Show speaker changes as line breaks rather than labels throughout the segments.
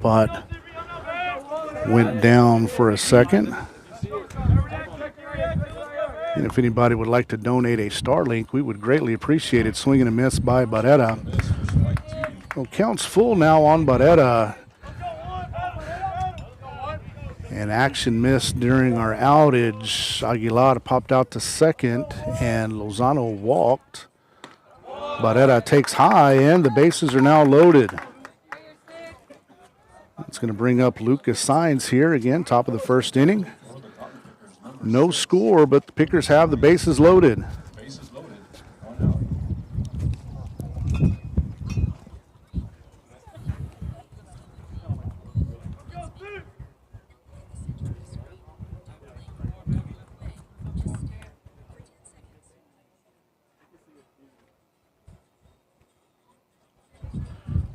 Spot went down for a second. And if anybody would like to donate a Starlink, we would greatly appreciate it. Swing and a miss by Barrera. Well, count's full now on Barrera. And action missed during our outage. Aguilar popped out to second, and Lozano walked. Barrera takes high, and the bases are now loaded. It's going to bring up Lucas Sainz here again, top of the first inning. No score, but the Pickers have the bases loaded.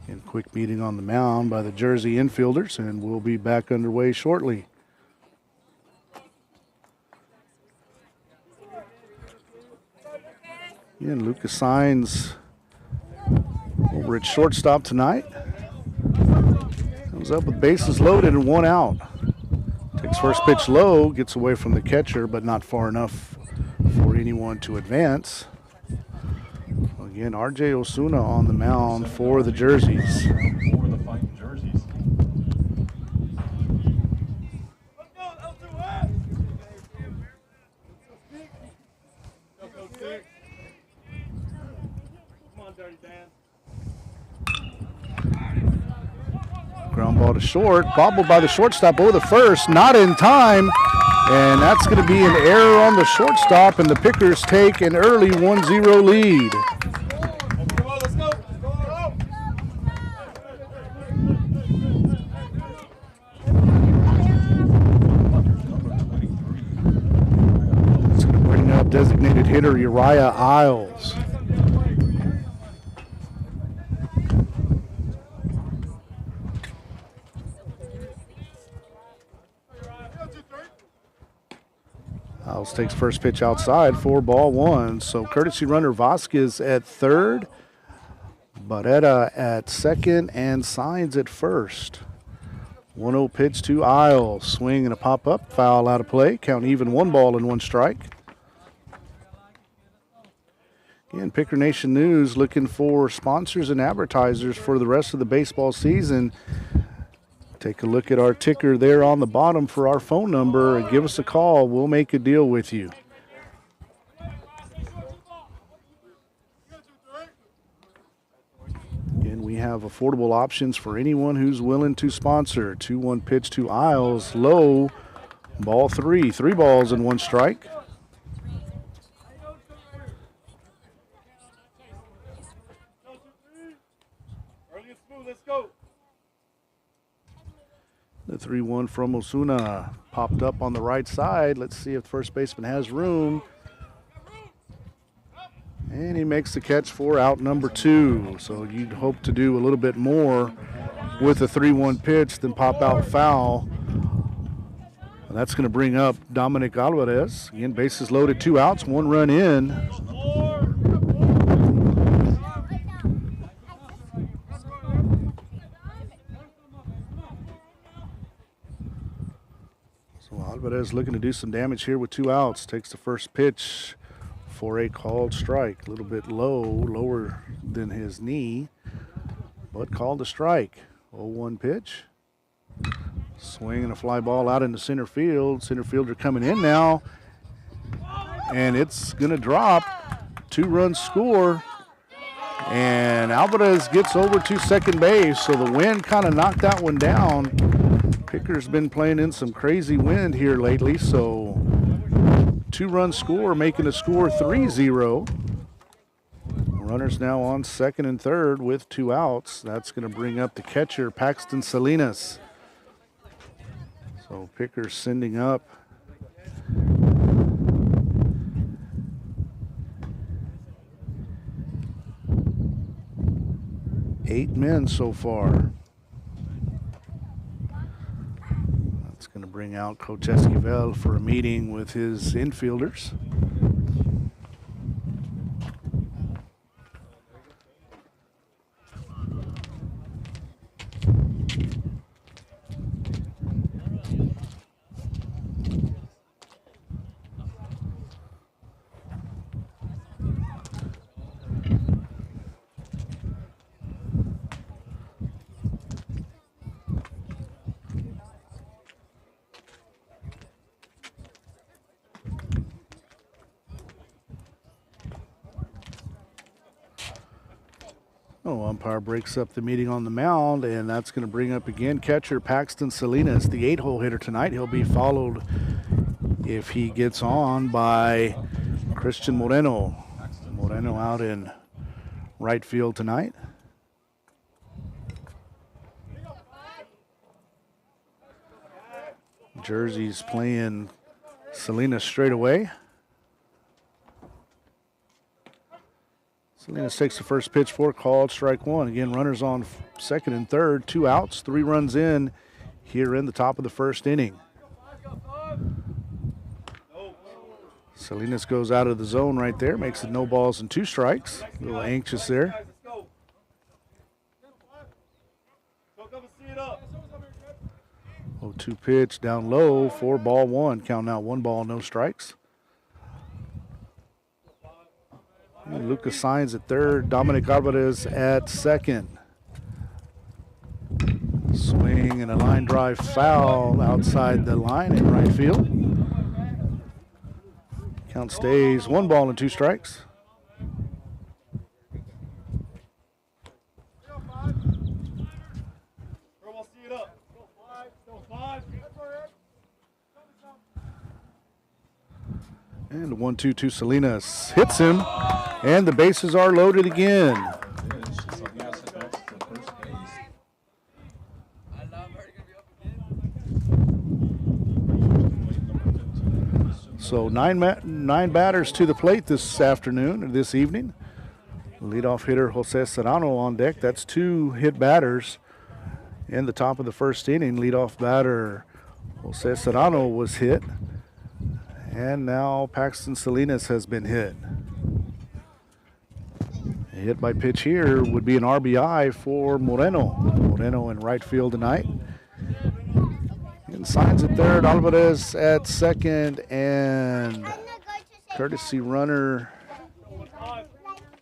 And quick meeting on the mound by the Jersey infielders, and we'll be back underway shortly. And Lucas Sainz over at shortstop tonight. Comes up with bases loaded and one out. Takes first pitch low, gets away from the catcher, but not far enough for anyone to advance. Again, R.J. Osuna on the mound for the Jerseys. Ground ball to short, bobbled by the shortstop over the first, not in time, and that's going to be an error on the shortstop, and the Pickers take an early 1-0 lead. It's going to bring up designated hitter Uriah Isles. Isles takes first pitch outside for ball one. So courtesy runner Vasquez at third, Barrera at second, and Sainz at first. 1-0 pitch to Isles. Swing and a pop-up, foul out of play. Count even, 1 ball and 1 strike. Again, Picker Nation News looking for sponsors and advertisers for the rest of the baseball season. Take a look at our ticker there on the bottom for our phone number and give us a call. We'll make a deal with you. Again, we have affordable options for anyone who's willing to sponsor. 2-1 pitch to Isles, low, ball 3. 3 balls and 1 strike. The 3-1 from Osuna popped up on the right side. Let's see if the first baseman has room. And he makes the catch for out number 2. So you'd hope to do a little bit more with a 3-1 pitch than pop out foul. And that's going to bring up Dominic Alvarez. Again, bases loaded, 2 outs, 1 run in. Alvarez looking to do some damage here with 2 outs. Takes the first pitch for a called strike. A little bit low, lower than his knee, but called a strike. 0-1 pitch. Swing and a fly ball out into center field. Center fielder coming in now, and it's going to drop. 2-run score, and Alvarez gets over to second base, so the wind kind of knocked that one down. Picker's been playing in some crazy wind here lately, so 2-run score, making a score 3-0. Runners now on second and third with 2 outs. That's going to bring up the catcher, Paxton Salinas. So Picker's sending up. Eight men so far. Going to bring out Coach Esquivel for a meeting with his infielders. Oh, umpire breaks up the meeting on the mound, and that's going to bring up again catcher Paxton Salinas, the 8-hole hitter tonight. He'll be followed, if he gets on, by Christian Moreno. Moreno out in right field tonight. Jersey's playing Salinas straight away. Salinas takes the first pitch for called strike one. Again, runners on second and third, 2 outs, 3 runs in here in the top of the first inning. Salinas goes out of the zone right there, makes it no balls and 2 strikes. A little anxious there. 0-2 pitch down low for ball 1. Count out 1 ball, no strikes. And Lucas Saenz at third, Dominic Alvarez at second. Swing and a line drive foul outside the line in right field. Count stays 1 ball and 2 strikes. And the 1-2 to Salinas hits him, and the bases are loaded again. So nine batters to the plate this afternoon, or this evening. Leadoff hitter Jose Serrano on deck. That's 2 hit batters in the top of the first inning. Leadoff batter Jose Serrano was hit. And now Paxton Salinas has been hit. A hit by pitch here would be an RBI for Moreno. Moreno in right field tonight. And Saenz at third, Alvarez at second, and courtesy runner, I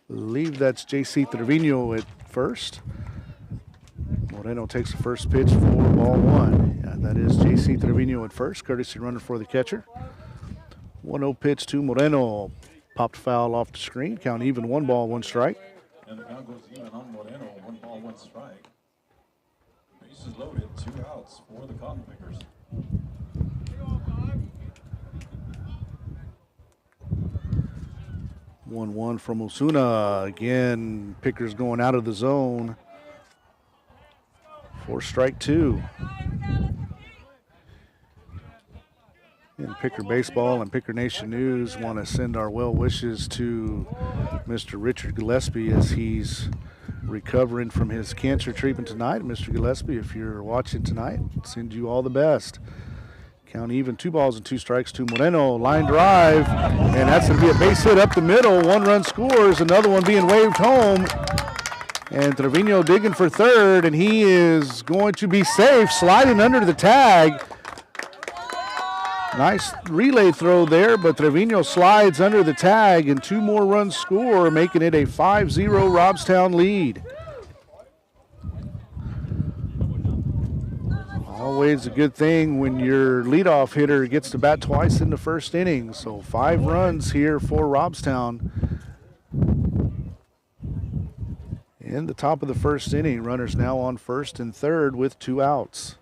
believe that's J.C. Trevino at first. Moreno takes the first pitch for ball 1. Yeah, that is J.C. Trevino at first, courtesy runner for the catcher. 1-0 pitch to Moreno. Popped foul off the screen. Count even, 1 ball, 1 strike.
And the count goes even on Moreno. 1 ball, 1 strike. Bases loaded, 2 outs for the Cotton Pickers.
One from Osuna. Again, Pickers going out of the zone for strike 2. And Picker Baseball and Picker Nation News want to send our well wishes to Mr. Richard Gillespie as he's recovering from his cancer treatment tonight. Mr. Gillespie, if you're watching tonight, send you all the best. Count even, 2 balls and 2 strikes to Moreno. Line drive, and that's going to be a base hit up the middle. 1 run scores, another one being waved home. And Trevino digging for third, and he is going to be safe, sliding under the tag. Nice relay throw there, but Trevino slides under the tag, and 2 more runs score, making it a 5-0 Robstown lead. Always a good thing when your leadoff hitter gets to bat twice in the first inning. So 5 runs here for Robstown. In the top of the first inning, runners now on first and third with 2 outs.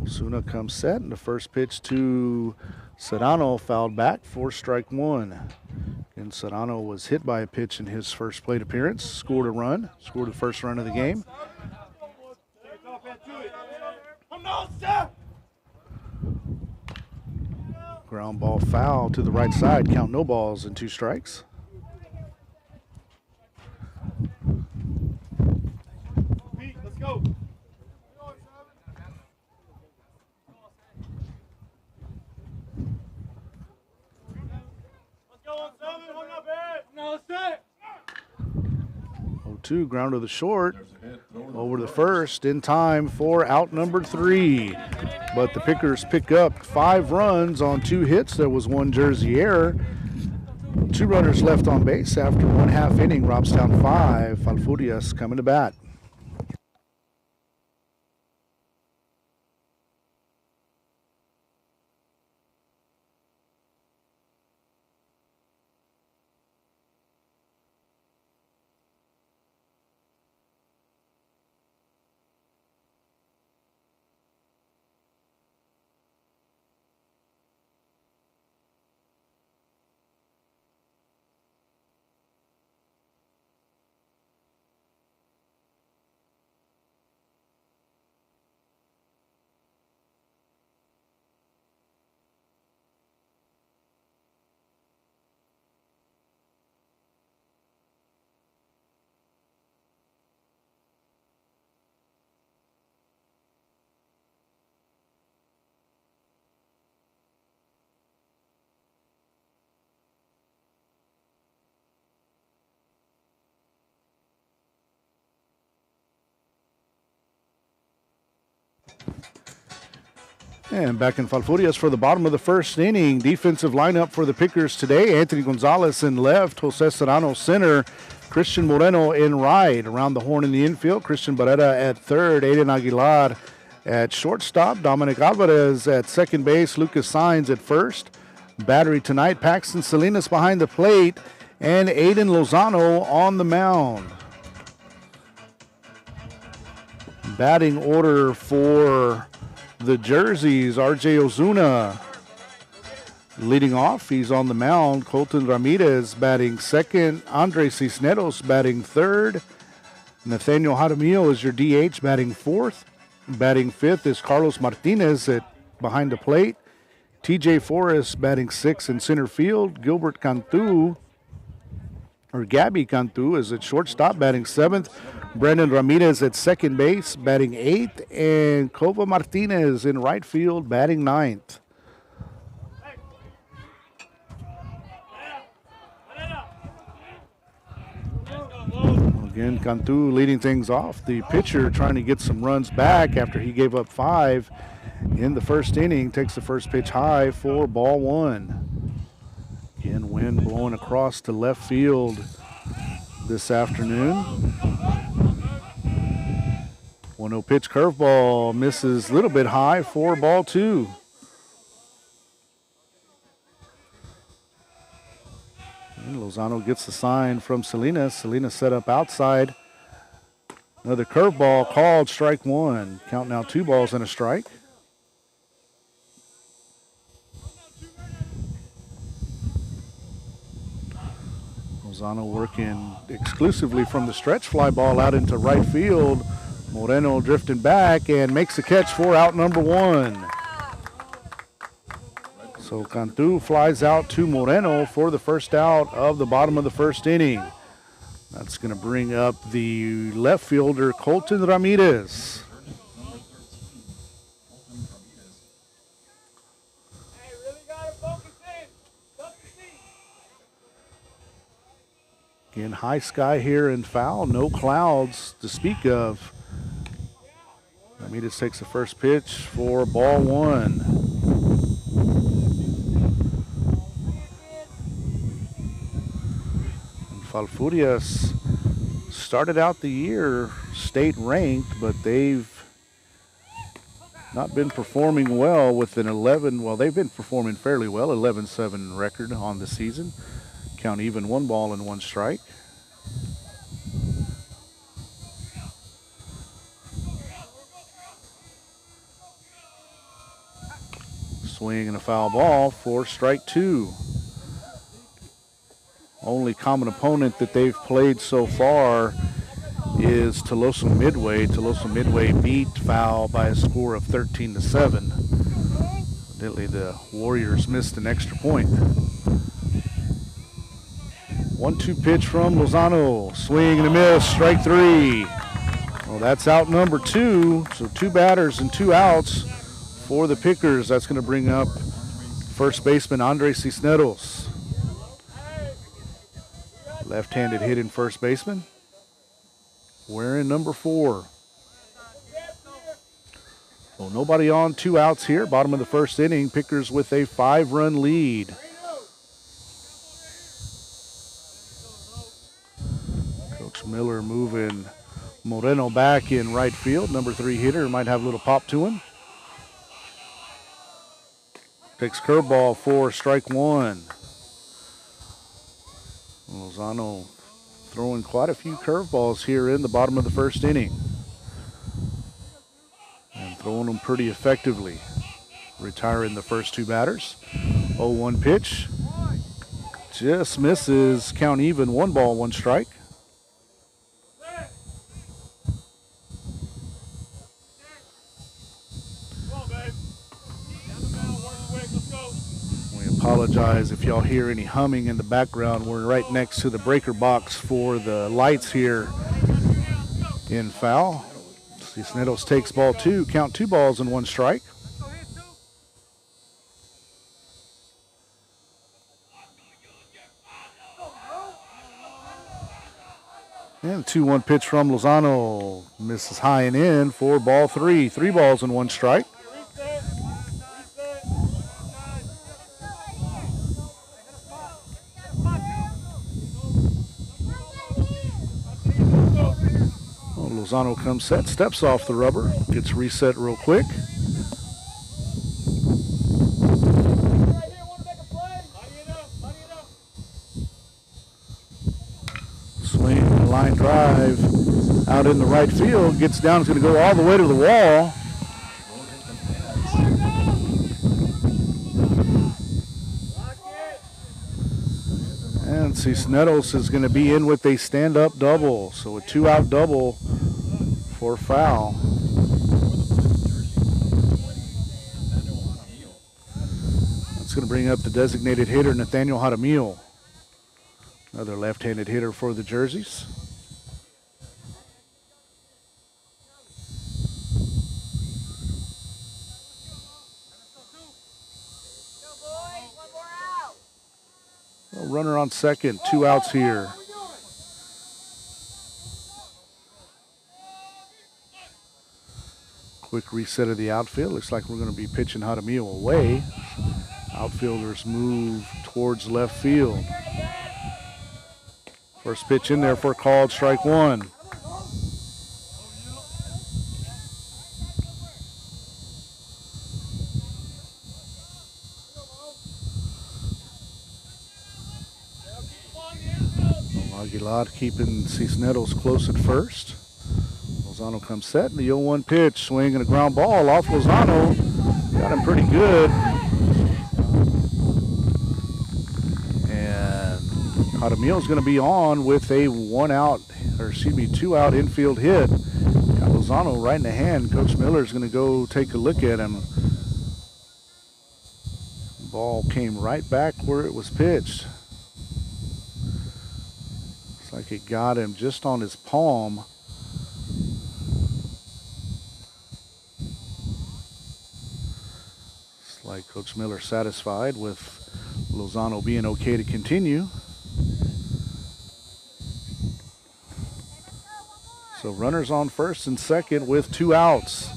Osuna comes set, and the first pitch to Serrano fouled back for strike 1. And Serrano was hit by a pitch in his first plate appearance, scored the first run of the game. Ground ball foul to the right side, count no balls and 2 strikes.
Let's go.
Two ground to the short, over the first in time for out number 3. But the Pickers pick up 5 runs on 2 hits. There was 1 Jersey error. 2 runners left on base after 1/2 inning. Robstown 5, Falfurrias coming to bat. And back in Falfurrias for the bottom of the first inning. Defensive lineup for the Pickers today. Anthony Gonzalez in left, Jose Serrano center, Christian Moreno in right. Around the horn in the infield, Christian Barrera at third, Aiden Aguilar at shortstop, Dominic Alvarez at second base, Lucas Sainz at first. Battery tonight, Paxton Salinas behind the plate, and Aiden Lozano on the mound. Batting order for the Jerseys, RJ Ozuna leading off. He's on the mound. Colton Ramirez batting second. Andre Cisneros batting third. Nathaniel Jaramillo is your DH batting fourth. Batting fifth is Carlos Martinez at behind the plate. TJ Forrest batting sixth in center field. Gilbert Cantu, or Gabby Cantu, is at shortstop batting seventh. Brandon Ramirez at second base, batting eighth, and Cova Martinez in right field, batting ninth. Again, Cantu leading things off. The pitcher trying to get some runs back after he gave up 5 in the first inning. Takes the first pitch high for ball 1. Again, wind blowing across to left field this afternoon. 1-0 pitch curveball misses a little bit high for ball 2. And Lozano gets the sign from Salinas. Salinas set up outside. Another curveball called, strike 1. Count now 2 balls and a strike. Lozano working exclusively from the stretch, fly ball out into right field. Moreno drifting back and makes the catch for out number 1. So Cantu flies out to Moreno for the first out of the bottom of the first inning. That's going to bring up the left fielder, Colton Ramirez. Again, high sky here in foul, no clouds to speak of. Ramirez takes the first pitch for ball 1. And Falfurrias started out the year state ranked, but they've not been performing well with an 11, well, they've been performing fairly well, 11-7 record on the season. Count even, 1 ball and 1 strike. Swing and a foul ball for strike 2. Only common opponent that they've played so far is Tolosa Midway. Tolosa Midway beat Foul by a score of 13-7. Evidently the Warriors missed an extra point. 1-2 pitch from Lozano. Swing and a miss, strike 3. Well, that's out number 2. So 2 batters and 2 outs for the Pickers. That's going to bring up first baseman Andre Cisneros. Left-handed hitting first baseman. Wearing number 4. Well, nobody on, 2 outs here. Bottom of the first inning. Pickers with a 5-run lead. Coach Miller moving Moreno back in right field. Number 3 hitter might have a little pop to him. Takes curveball for strike 1. Lozano throwing quite a few curveballs here in the bottom of the first inning. And throwing them pretty effectively. Retiring the first 2 batters. 0-1 pitch. Just misses, count even, 1 ball, 1 strike. Apologize if y'all hear any humming in the background. We're right next to the breaker box for the lights here in foul. Cisneros takes ball 2, count 2 balls and 1 strike. And 2-1 pitch from Lozano. Misses high and in for ball 3. 3 balls and 1 strike. Lozano comes set, steps off the rubber, gets reset real quick. Swing, line drive, out in the right field, gets down, it's going to go all the way to the wall. And Cisneros is going to be in with a stand-up double, so a 2-out double for foul. That's going to bring up the designated hitter, Nathaniel Jaramillo. Another left-handed hitter for the Jerseys. Well, runner on second, 2 outs here. Quick reset of the outfield. Looks like we're going to be pitching Jaramillo away. Outfielders move towards left field. First pitch in there for called strike one. Aguilar keeping Cisneros close at first. Lozano comes set, and the 0-1 pitch. Swing and a ground ball off Lozano. Got him pretty good. And Jaramillo's going to be on with a 2-out infield hit. Got Lozano right in the hand. Coach Miller's going to go take a look at him. Ball came right back where it was pitched. Looks like it got him just on his palm. Looks like Coach Miller satisfied with Lozano being okay to continue. So runners on first and second with 2 outs.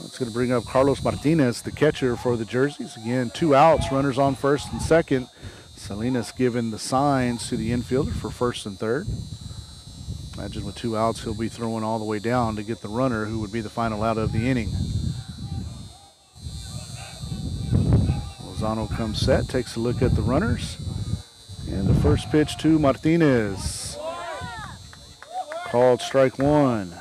It's going to bring up Carlos Martinez, the catcher for the Jerseys. Again, 2 outs, runners on first and second. Salinas giving the signs to the infielder for first and third. Imagine with 2 outs, he'll be throwing all the way down to get the runner who would be the final out of the inning. Lozano comes set, takes a look at the runners. And the first pitch to Martinez. Called strike one.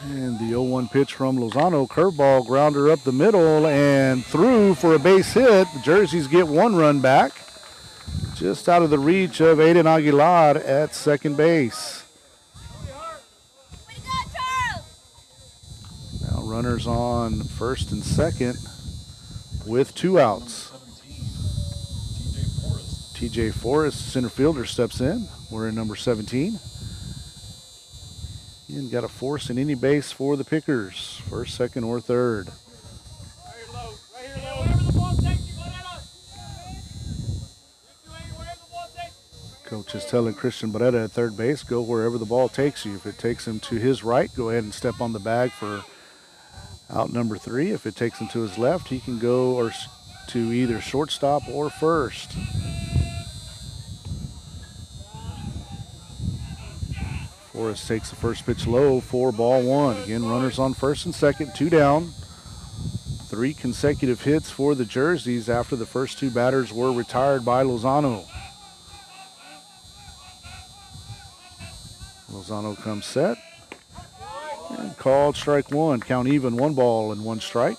And the 0-1 pitch from Lozano, curveball, grounder up the middle and through for a base hit. The Jerseys get 1 run back, just out of the reach of Aiden Aguilar at second base. Now runners on first and second with 2 outs. TJ Forrest, center fielder, steps in. We're in number 17. And got a force in any base for the Pickers, first, second, or third. Coach is telling Christian Barrera at third base, go wherever the ball takes you. If it takes him to his right, go ahead and step on the bag for out number 3. If it takes him to his left, he can go to either shortstop or first. Forrest takes the first pitch low for ball 1. Again, runners on first and second, 2 down. 3 consecutive hits for the Jerseys after the first 2 batters were retired by Lozano. Lozano comes set and called strike 1. Count even, 1 ball and 1 strike.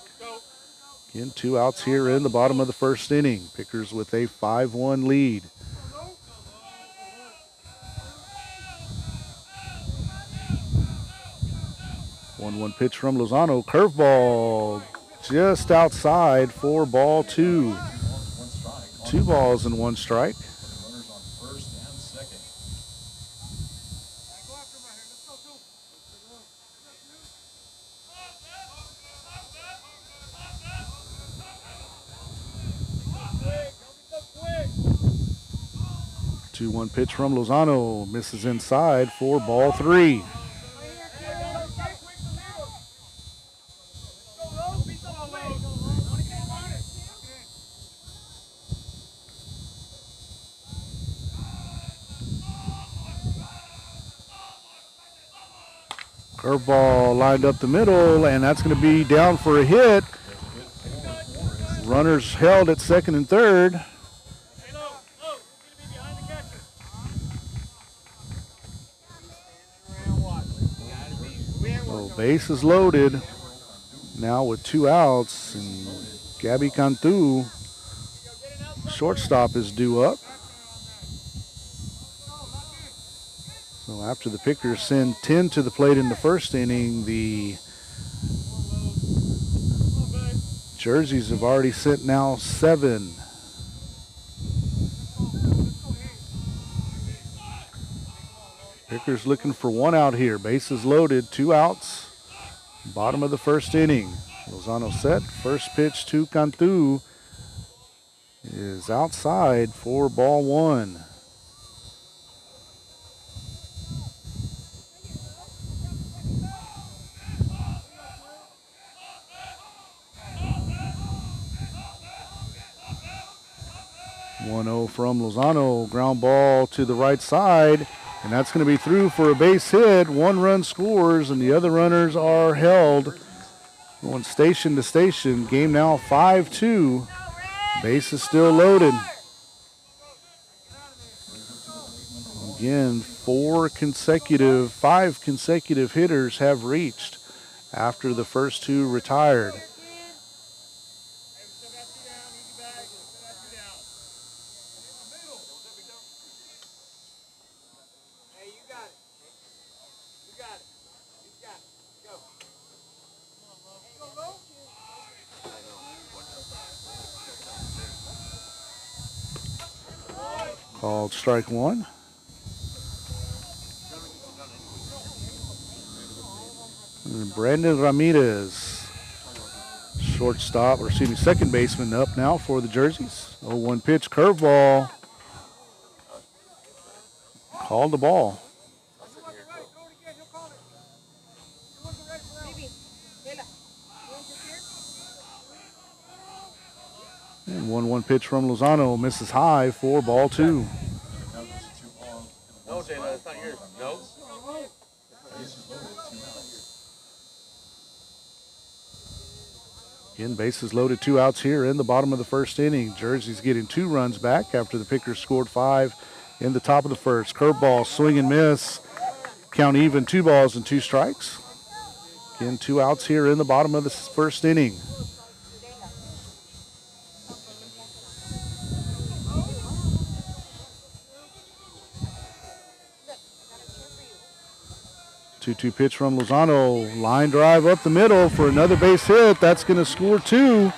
Again, 2 outs here in the bottom of the first inning. Pickers with a 5-1 lead. 1-1 pitch from Lozano. Curveball just outside for ball 2. 2 balls and 1 strike.
Runners on first and second.
2-1 pitch from Lozano. Misses inside for ball 3. Curveball lined up the middle, and that's going to be down for a hit. Runners held at second and third. So base is loaded now with 2 outs, and Gabby Cantu, shortstop, is due up. So after the Pickers send 10 to the plate in the first inning, the Jerseys have already sent now 7. Pickers looking for 1 out here. Bases loaded, 2 outs. Bottom of the first inning. Lozano set. First pitch to Cantu is outside for ball 1. From Lozano, ground ball to the right side, and that's going to be through for a base hit. 1 run scores, and the other runners are held. Going station to station. Game now 5-2. Base is still loaded. Again, 5 consecutive hitters have reached after the first 2 retired. Called strike 1. And Brandon Ramirez, shortstop, or excuse me, second baseman, up now for the Jerseys. 0-1 pitch, curveball. Called the ball. And 1-1 pitch from Lozano, misses high for ball 2.
No, Jay, that's not yours. No.
Again, bases loaded, 2 outs here in the bottom of the first inning. Jersey's getting 2 runs back after the Pickers scored 5 in the top of the first. Curveball, swing and miss. Count even, 2 balls and 2 strikes. Again, 2 outs here in the bottom of the first inning. Two pitch from Lozano. Line drive up the middle for another base hit. That's going to score 2.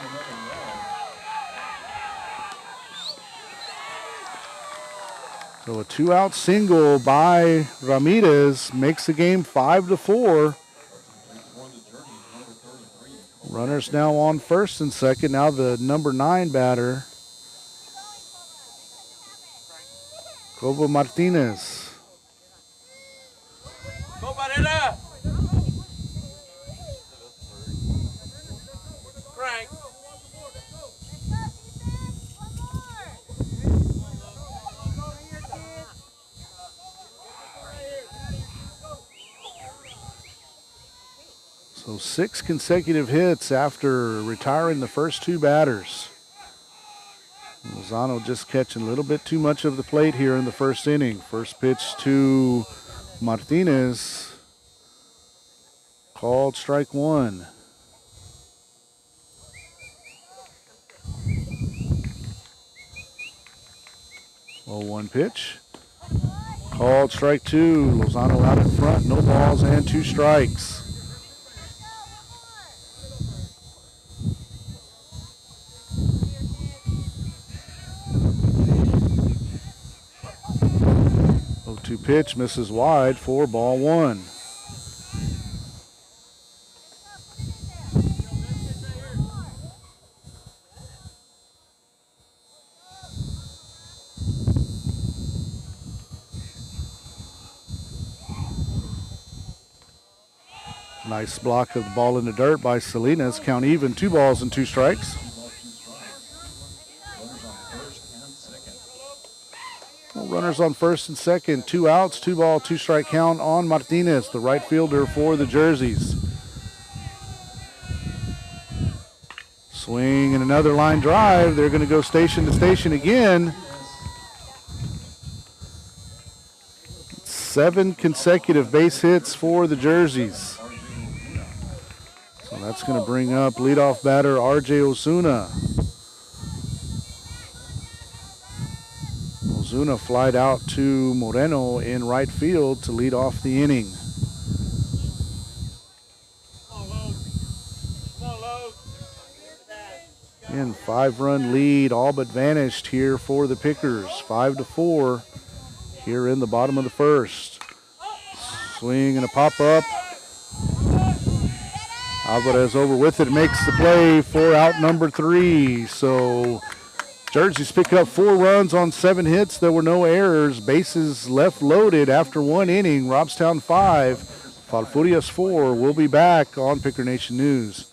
So a 2-out single by Ramirez makes the game 5-4. Runners now on first and second. Now the number 9 batter, Cobo Martinez.
Go, Barrera! Frank.
So 6 consecutive hits after retiring the first 2 batters. Lozano just catching a little bit too much of the plate here in the first inning. First pitch to Martinez, called strike 1. Oh, 1 pitch, called strike 2. Lozano out in front, no balls and 2 strikes. Pitch misses wide for ball 1. Nice block of the ball in the dirt by Salinas. Count even, 2 balls and 2 strikes. Runners on first and second, 2 outs, 2 ball, 2 strike count on Martinez, the right fielder for the Jerseys. Swing and another line drive. They're going to go station to station again. 7 consecutive base hits for the Jerseys. So that's going to bring up leadoff batter RJ Osuna. Osuna flied out to Moreno in right field to lead off the inning. And 5-run lead all but vanished here for the Pickers. 5-4 here in the bottom of the first. Swing and a pop-up. Alvarez over with it, makes the play for out number 3. So Jerseys pick up 4 runs on 7 hits. There were no errors. Bases left loaded after 1 inning. Robstown 5, Falfurrias 4. We'll be back on Picker Nation News.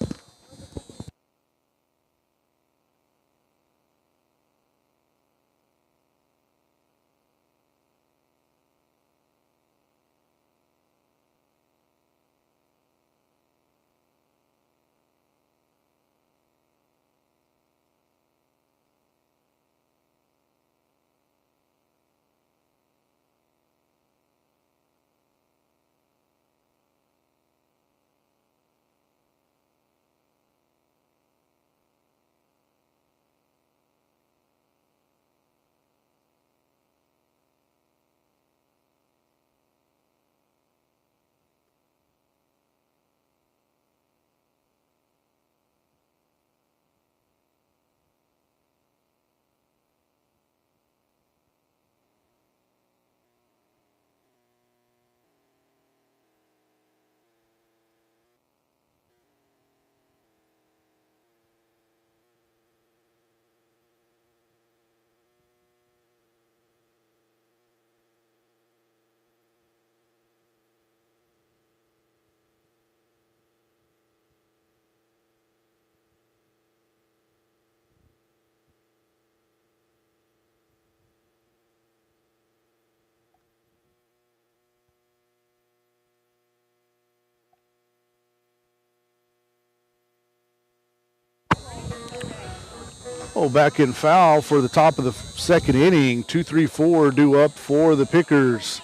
Oh, back in foul for the top of the second inning. 2-3-4 due up for the Pickers.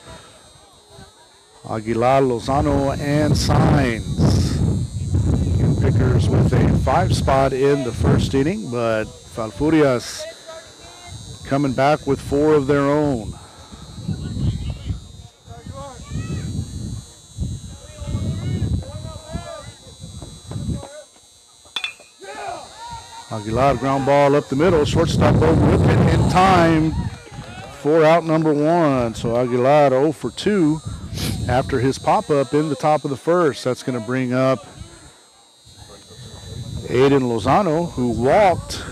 Aguilar, Lozano, and Sainz. Pickers with a 5 spot in the first inning, but Falfurrias coming back with 4 of their own. Aguilar, ground ball up the middle, shortstop over with it in time for out number 1. So Aguilar 0 for 2 after his pop-up in the top of the first. That's going to bring up Aiden Lozano, who walked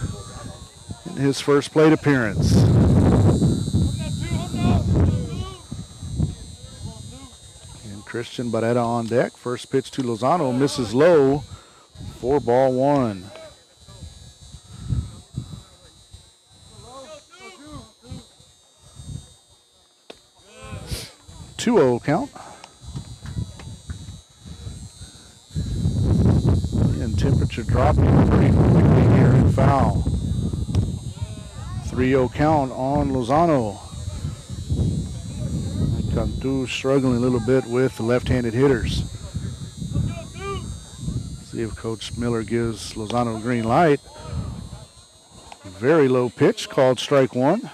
in his first plate appearance. And Christian Barrera on deck. First pitch to Lozano, misses low, 4-1. 2-0 count. And temperature dropping pretty quickly here in foul. 3-0 count on Lozano. Cantu struggling a little bit with the left-handed hitters. See if Coach Miller gives Lozano a green light. Very low pitch called strike 1.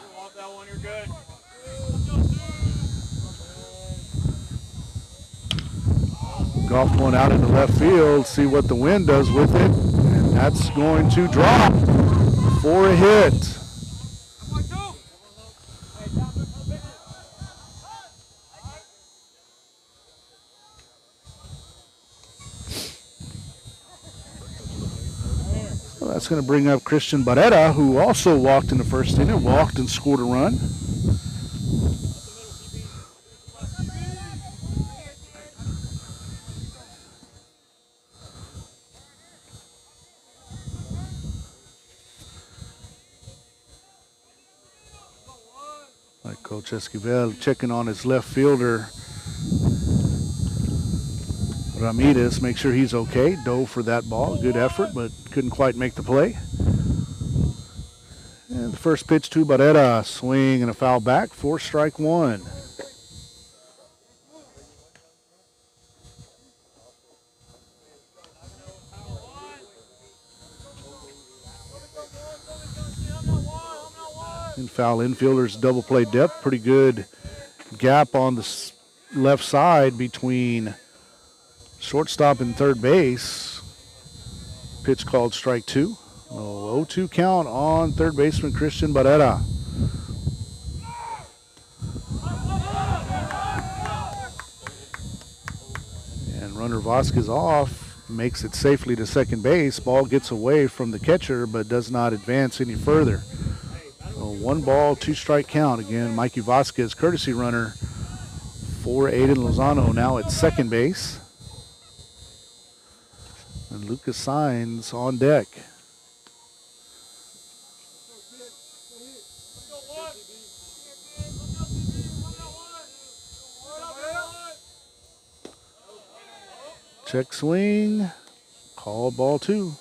Golfed one out into left field, see what the wind does with it, and that's going to drop for a hit. So that's going to bring up Christian Barrera, who also walked in the first inning, walked and scored a run. Like Coach Esquivel checking on his left fielder, Ramirez, make sure he's okay. Dove for that ball. Good effort, but couldn't quite make the play. And the first pitch to Barrera. Swing and a foul back for strike one. And foul infielders double play depth. Pretty good gap on the left side between shortstop and third base. Pitch called strike two. 0-2 count on third baseman Christian Barrera. And runner Vasquez off, makes it safely to second base. Ball gets away from the catcher but does not advance any further. So 1 ball, 2 strike count. Again, Mikey Vasquez, courtesy runner for Aiden Lozano, now at second base. And Lucas Saenz on deck. Check swing, called ball 2.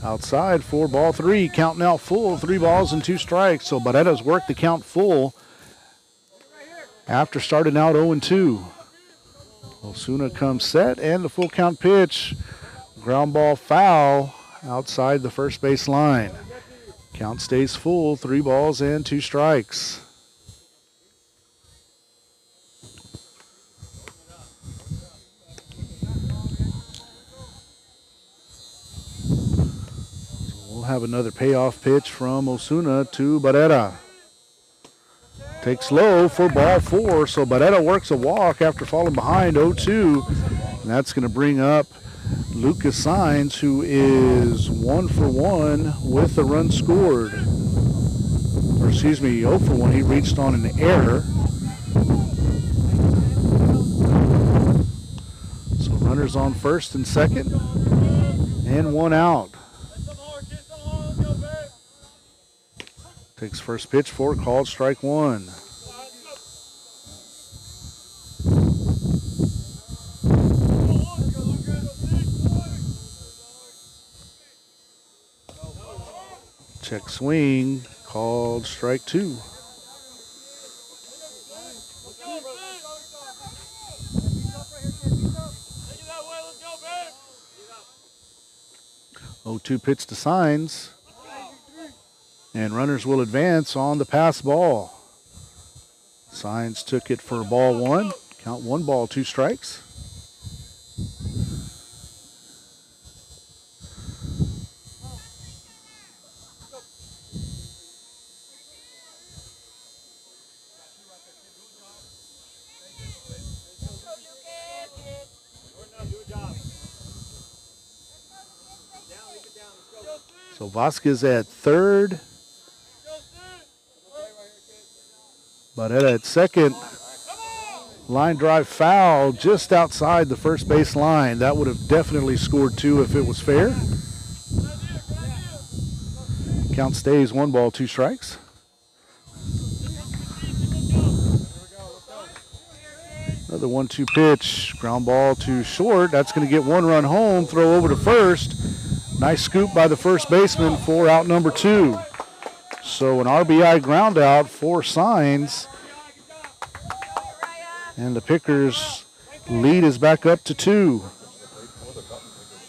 Outside for ball 3, count now full, 3 balls and 2 strikes. So Barrera's worked the count full after starting out 0-2. Osuna comes set and the full count pitch. Ground ball foul outside the first base line. Count stays full, 3 balls and 2 strikes. Have another payoff pitch from Osuna to Barrera. Takes low for ball 4, so Barrera works a walk after falling behind 0-2. And that's going to bring up Lucas Saenz, who is 1 for 1 with a run scored. Or excuse me, 0 for 1. He reached on an error. So runners on first and second, and 1 out. Takes first pitch for called strike 1. Check swing, called strike 2. Oh, 2 pitch to Saenz. And runners will advance on the pass ball. Saenz took it for ball 1. Count 1 ball, 2 strikes. So Vasquez at third. Barrera at second. Line drive foul just outside the first base line. That would have definitely scored 2 if it was fair. Count stays 1 ball, 2 strikes. Another 1-2 pitch. Ground ball to short. That's going to get 1 run home. Throw over to first. Nice scoop by the first baseman for out number 2. So an RBI ground out for Saenz. And the Pickers lead is back up to 2.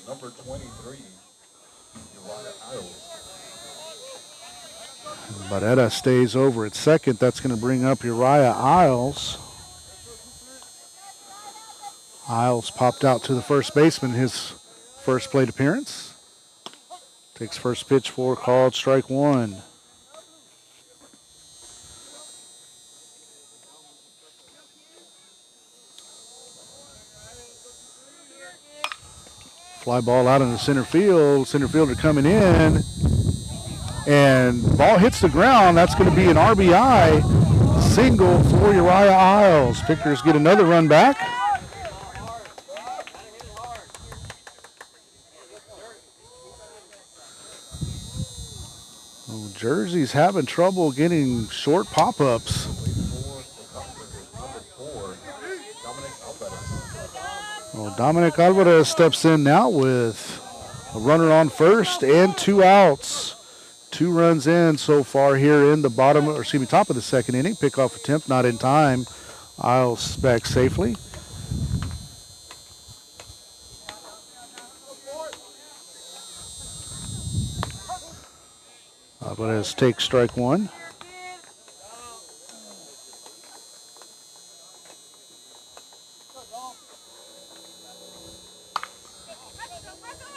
Number 23,
Barrera stays over at second. That's going to bring up Uriah Isles. Isles popped out to the first baseman, his first plate appearance. Takes first pitch for called strike 1. Fly ball out into center field. Center fielder coming in. And ball hits the ground. That's going to be an RBI. single for Uriah Isles. Pickers get another run back. Oh, Jersey's having trouble getting short pop-ups. Well, Dominic Alvarez steps in now with a runner on first and 2 outs. 2 runs in so far here in the top of the second inning. Pickoff attempt not in time. Isles back safely. Alvarez takes strike 1.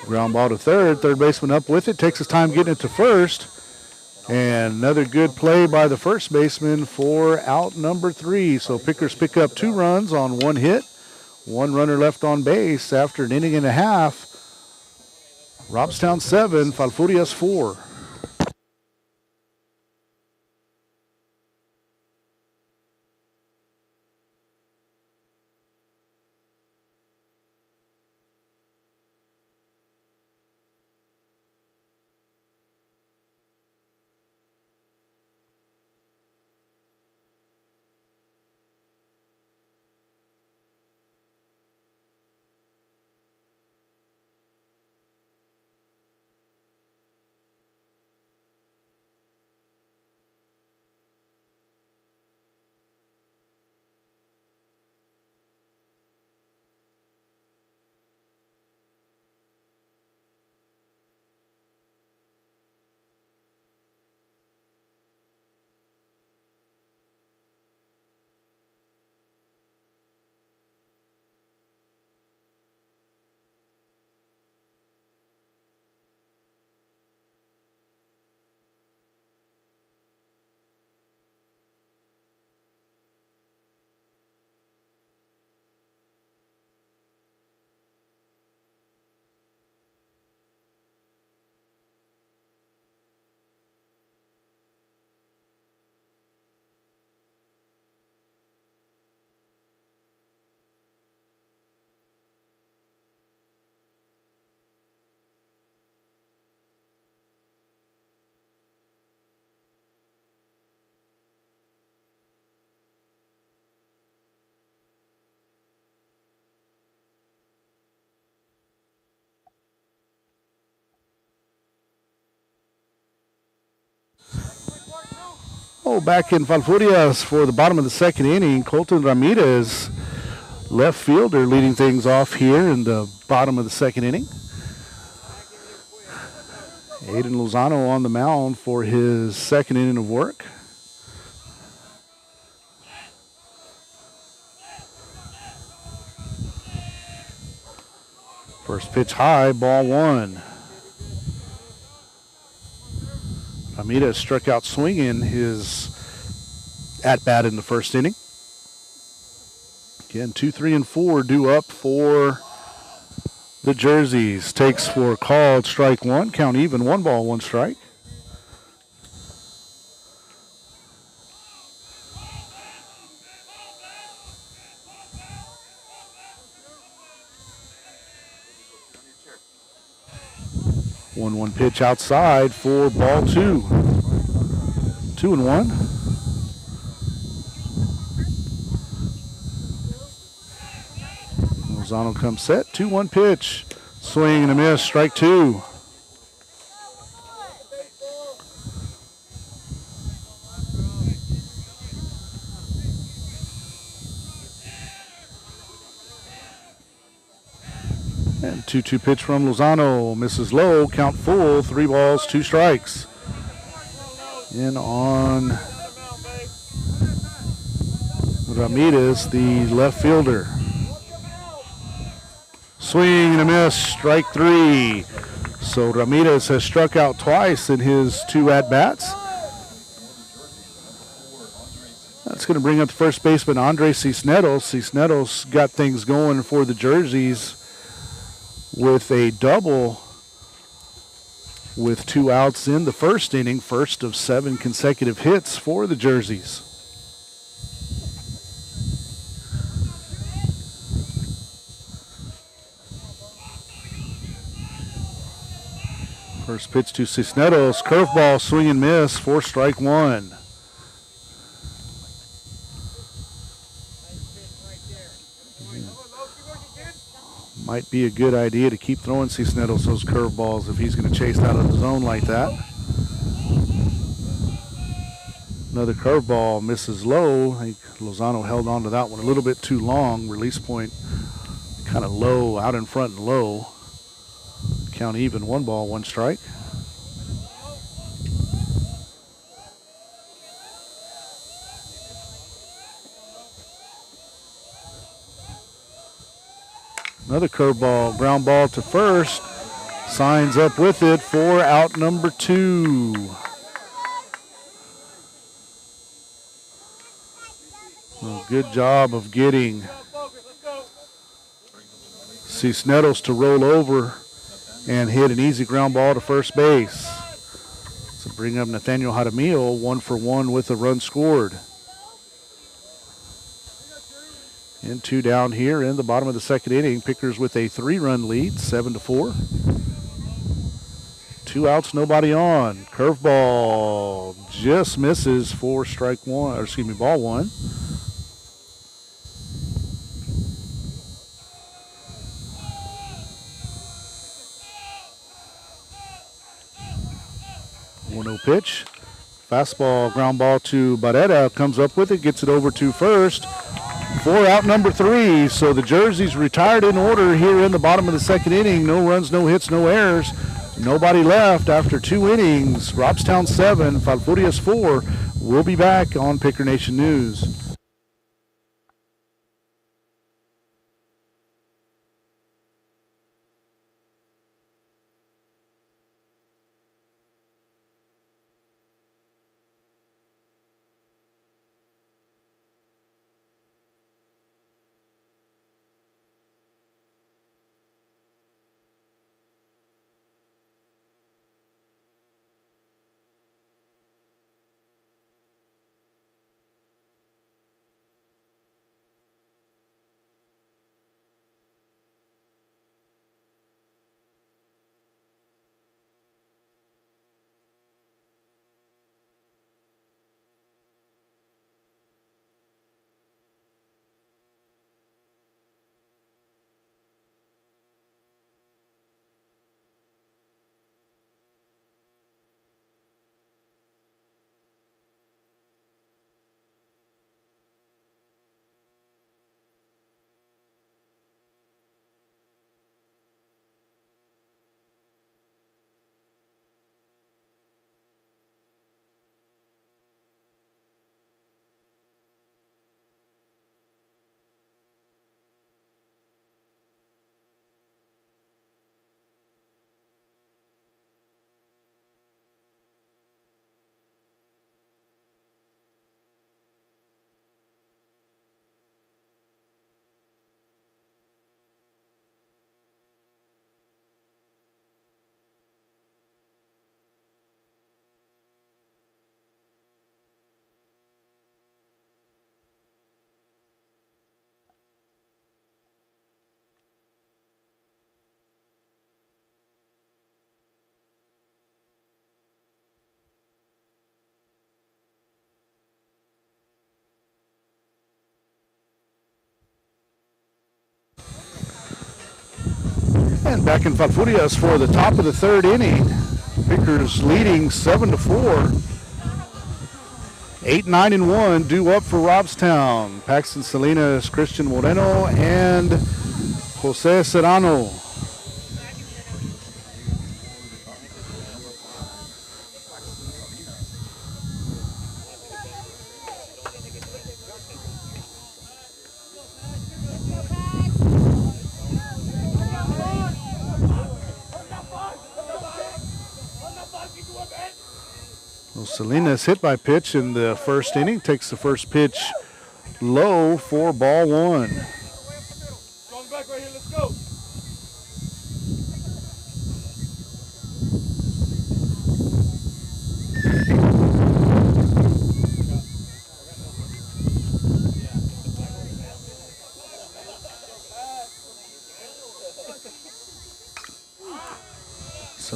Ground ball to third. Third baseman up with it. Takes his time getting it to first. And another good play by the first baseman for out number 3. So Pickers pick up 2 runs on 1 hit. 1 runner left on base after an inning and a half. Robstown 7, Falfurrias 4. Back in Falfurrias for the bottom of the second inning, Colton Ramirez, left fielder, leading things off here in the bottom of the second inning. Aiden Lozano on the mound for his second inning of work. First pitch high, ball 1. Ramirez struck out swinging his at-bat in the first inning. Again, 2, 3, and 4 due up for the Jerseys. Takes for called strike 1. Count even, 1 ball, 1 strike. One pitch outside for ball 2. 2-1. Lozano comes set. 2-1 pitch. Swing and a miss. Strike 2. And 2-2 pitch from Lozano. Misses low. Count full. 3 balls, 2 strikes. In on Ramirez, the left fielder. Swing and a miss. Strike 3. So Ramirez has struck out twice in his 2 at-bats. That's going to bring up the first baseman, Andre Cisneros. Cisneros got things going for the Jerseys with a double with 2 outs in the first inning, first of 7 consecutive hits for the Jerseys. First pitch to Cisneros, curveball, swing and miss for strike one. Might be a good idea to keep throwing Cisneros those curveballs if he's going to chase out of the zone like that. Another curveball misses low. I think Lozano held on to that one a little bit too long. Release point kind of low, out in front and low. Count even, 1 ball, 1 strike. Another curveball, ground ball to first. Signs up with it for out number 2. Well, good job of getting Cisneros to roll over and hit an easy ground ball to first base. So bring up Nathaniel Jaramillo, 1 for 1 with a run scored. And 2 down here in the bottom of the second inning. Pickers with a 3-run lead, 7-4. 2 outs, nobody on. Curveball just misses for strike one, or excuse me, ball one. No pitch. Fastball, ground ball to Barrera. Comes up with it, gets it over to first for out number 3. So the jerseys retired in order here in the bottom of the second inning. No runs, no hits, no errors. Nobody left after 2 innings. Robstown 7, Falfurrias 4. We'll be back on Picker Nation News. And back in Falfurrias for the top of the third inning. Pickers leading 7-4. 8-9-1 due up for Robstown. Paxton Salinas, Christian Moreno, and Jose Serrano. Salinas hit by pitch in the first inning, takes the first pitch low for ball one.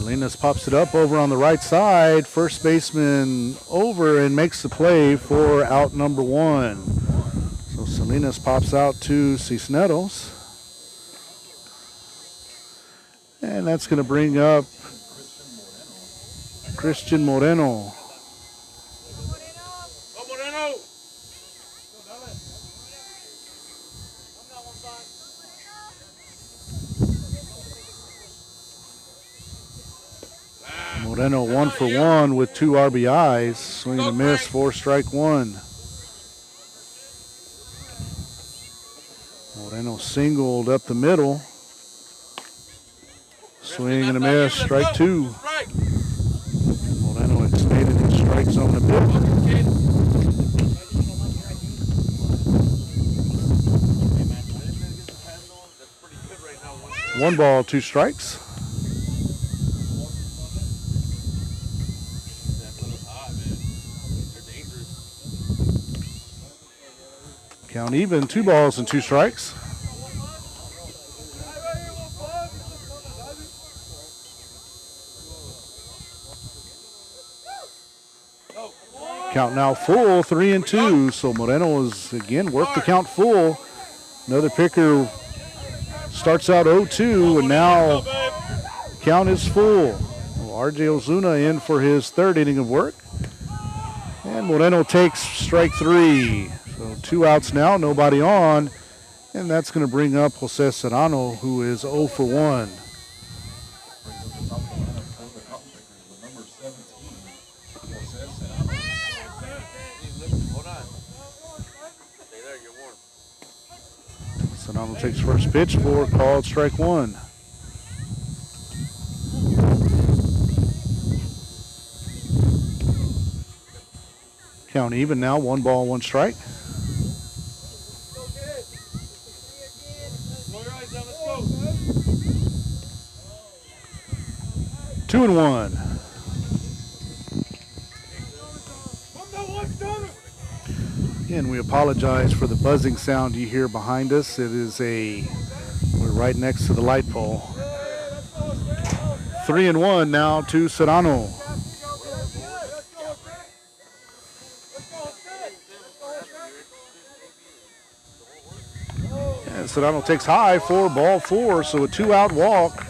Salinas pops it up over on the right side. First baseman over and makes the play for out number 1. So Salinas pops out to Cisneros. And that's going to bring up Christian Moreno. Moreno 1 for 1 with 2 RBIs. Swing and a miss for strike 1. Moreno singled up the middle. Swing and a miss, strike 2. Moreno expanded his strike zone a bit. 1 ball, 2 strikes. Count even, 2 balls and 2 strikes. Count now full, 3-2. So Moreno is again worked the count full. Another picker starts out 0-2, and now count is full. R.J. Ozuna in for his 3rd inning of work. And Moreno takes strike 3. So 2 outs now, nobody on. And that's going to bring up Jose Serrano, who is 0 for 1. Serrano takes first pitch for called strike 1. Count even now, 1 ball, 1 strike. Two and 1. Again, we apologize for the buzzing sound you hear behind us. We're right next to the light pole. 3-1 now to Serrano. And Serrano takes high for ball 4, so a 2-out walk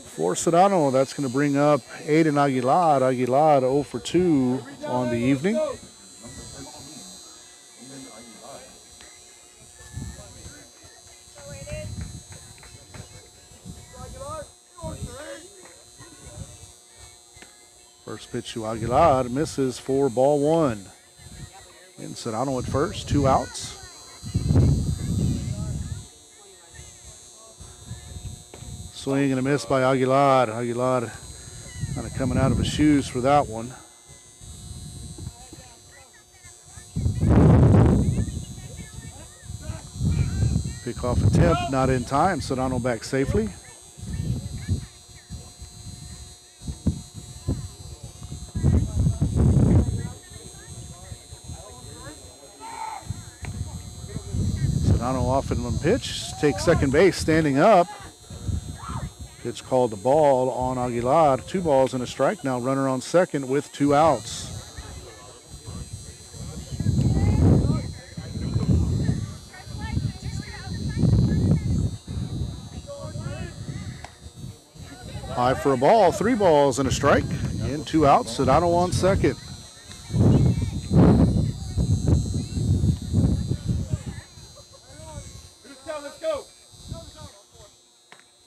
for Serrano. That's going to bring up Aiden Aguilar. Aguilar 0 for 2 on the evening. First pitch to Aguilar misses for ball 1. And Serrano at first, 2 outs. Swing and a miss by Aguilar. Aguilar kind of coming out of his shoes for that one. Pick off attempt, not in time. Serrano back safely. Serrano off in one pitch, takes second base, standing up. Pitch called the ball on Aguilar. 2 balls and a strike. Now runner on second with 2 outs. High for a ball. 3 balls and a strike. And 2 outs. Serrano on second.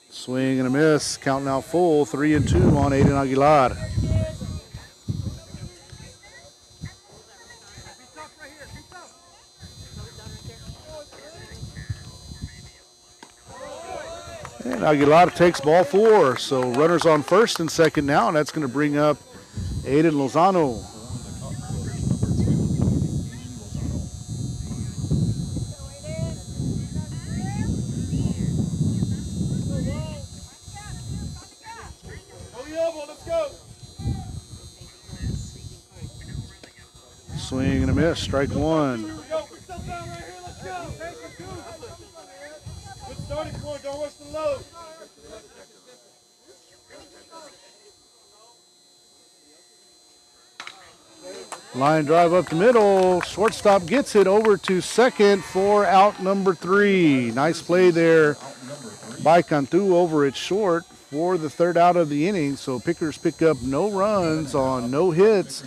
Swing and a miss. Count now full. 3-2 on Aiden Aguilar. And Aguilar takes ball 4. So runners on first and second now, and that's going to bring up Aiden Lozano. Swing and a miss, strike 1.
Good starting point, don't rush the load.
Line drive up the middle. Shortstop gets it over to second for out number 3. Nice play there by Cantu over at short for the third out of the inning. So Pickers pick up no runs on no hits.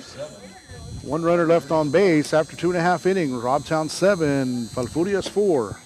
1 runner left on base after 2.5 innings. Robstown 7, Falfurrias 4.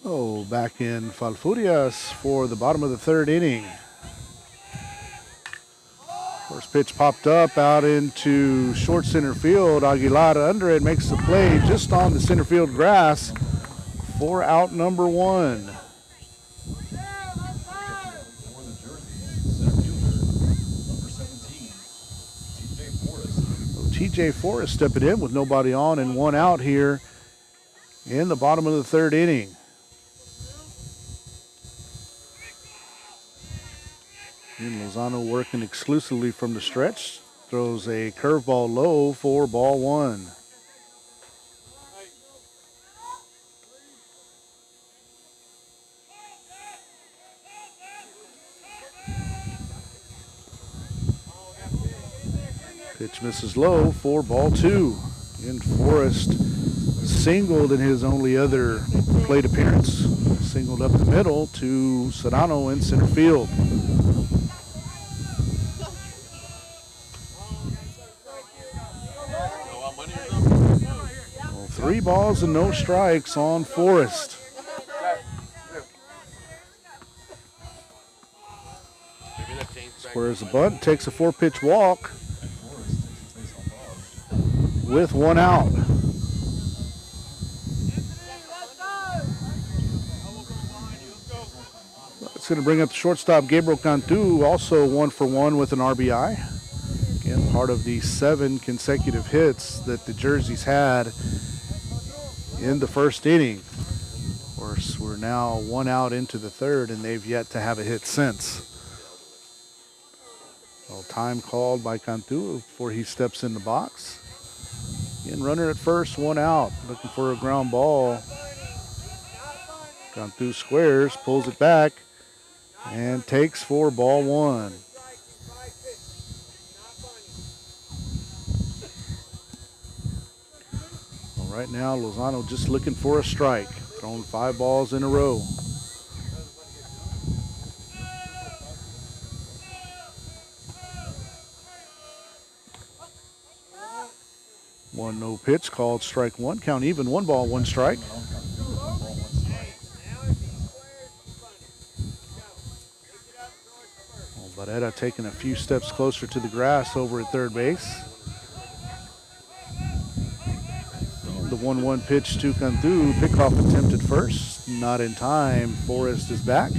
Oh, back in Falfurrias for the bottom of the 3rd inning. First pitch popped up out into short center field. Aguilar under it makes the play just on the center field grass for out number 1.
For the Jersey, center fielder, number 17, TJ Forrest.
So TJ Forrest stepping in with nobody on and 1 out here in the bottom of the 3rd inning. And Lozano working exclusively from the stretch. Throws a curveball low for ball 1. Pitch misses low for ball 2. And Forrest singled in his only other plate appearance. Singled up the middle to Sedano in center field. Well, 3 balls and no strikes on Forrest. Squares the bunt, takes a 4-pitch walk with 1 out. It's going to bring up the shortstop Gabriel Cantu, also 1 for 1 with an RBI. Again, part of the 7 consecutive hits that the Jerseys had in the 1st inning. Of course, we're now 1 out into the 3rd, and they've yet to have a hit since. Well, time called by Cantu before he steps in the box. Again, runner at first, 1 out, looking for a ground ball. Cantu squares, pulls it back, and takes for ball 1. Well, right now, Lozano just looking for a strike. Thrown 5 balls in a row. One no pitch called strike 1. Count even, 1 ball, 1 strike. Barrera taking a few steps closer to the grass over at 3rd base. The 1-1 pitch to Cantu. Pickoff attempt at first. Not in time. Forrest is back.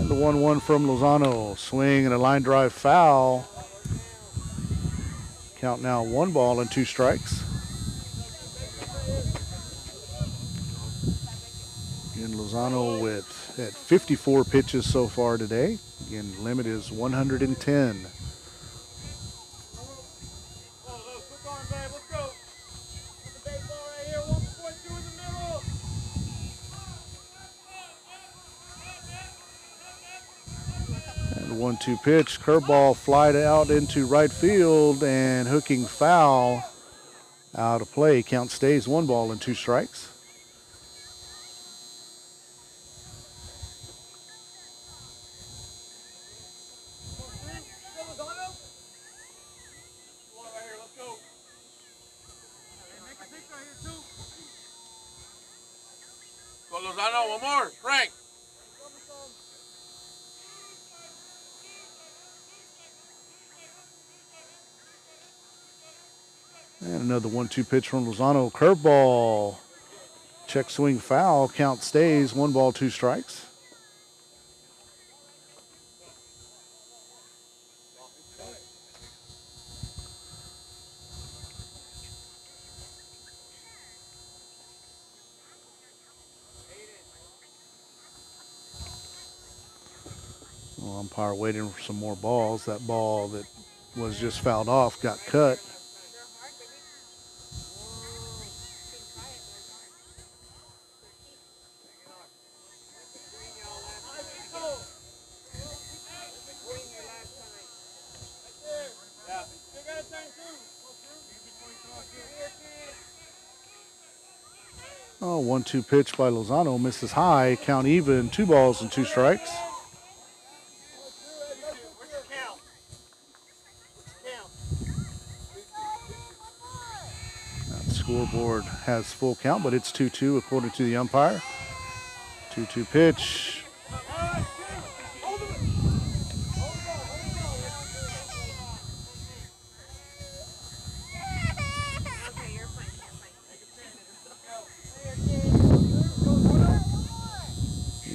And the 1-1 from Lozano. Swing and a line drive foul. Count now 1 ball and 2 strikes. Again, Lozano at 54 pitches so far today. Again, limit is 110. And 1-2 pitch, curveball flied out into right field and hooking foul out of play. Count stays 1 ball and 2 strikes.
Go Lozano, one more, Frank.
And another 1-2 pitch from Lozano. Curveball. Check swing foul. Count stays 1 ball, 2 strikes. Well, umpire waiting for some more balls. That ball that was just fouled off got cut. Oh, 1-2 pitch by Lozano misses high. Count even, 2 balls and 2 strikes. That scoreboard has full count, but it's 2-2 according to the umpire. 2-2 pitch.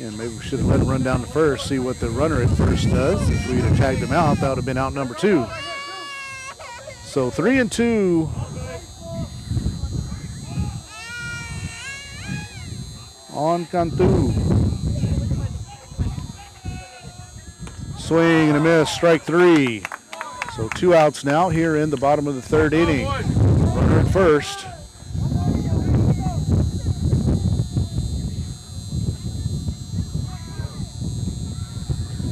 And maybe we should have let him run down to first, see what the runner at first does. If we'd have tagged him out, that would have been out number 2. So 3-2. On Cantu. Swing and a miss, strike 3. So 2 outs now here in the bottom of the 3rd inning. Runner at first.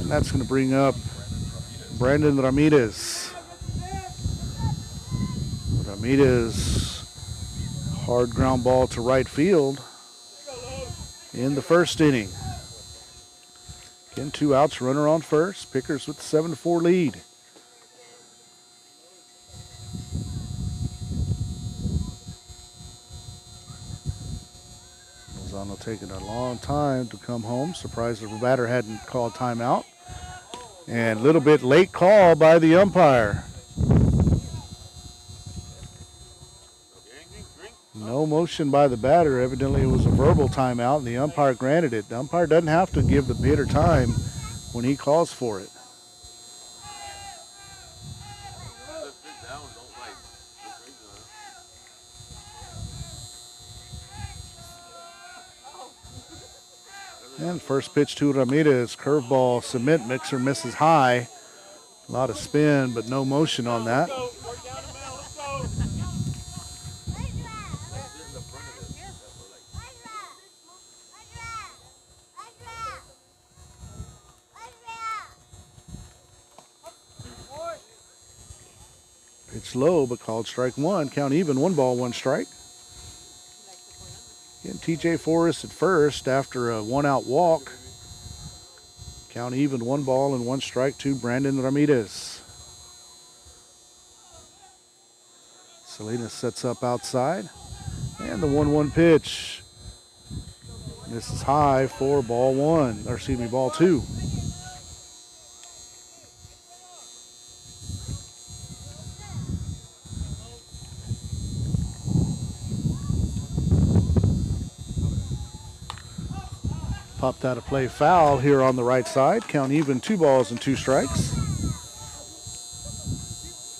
And that's going to bring up Brandon Ramirez. Ramirez, hard ground ball to right field in the 1st inning. Again, 2 outs, runner on first. Pickers with the 7-4 lead. Lozano taking a long time to come home. Surprised the batter hadn't called timeout. And a little bit late call by the umpire. No motion by the batter. Evidently it was a verbal timeout, and the umpire granted it. The umpire doesn't have to give the hitter time when he calls for it. And first pitch to Ramirez. Curveball, cement mixer, misses high. A lot of spin, but no motion on that. Pitch low, but called strike 1. Count even, 1 ball, 1 strike. Again, TJ Forrest at first after a 1-out walk. Count even, 1 ball and 1 strike to Brandon Ramirez. Salinas sets up outside. And the 1-1 pitch. Misses high for ball 2. Popped out of play, foul here on the right side. Count even, 2 balls and 2 strikes.
And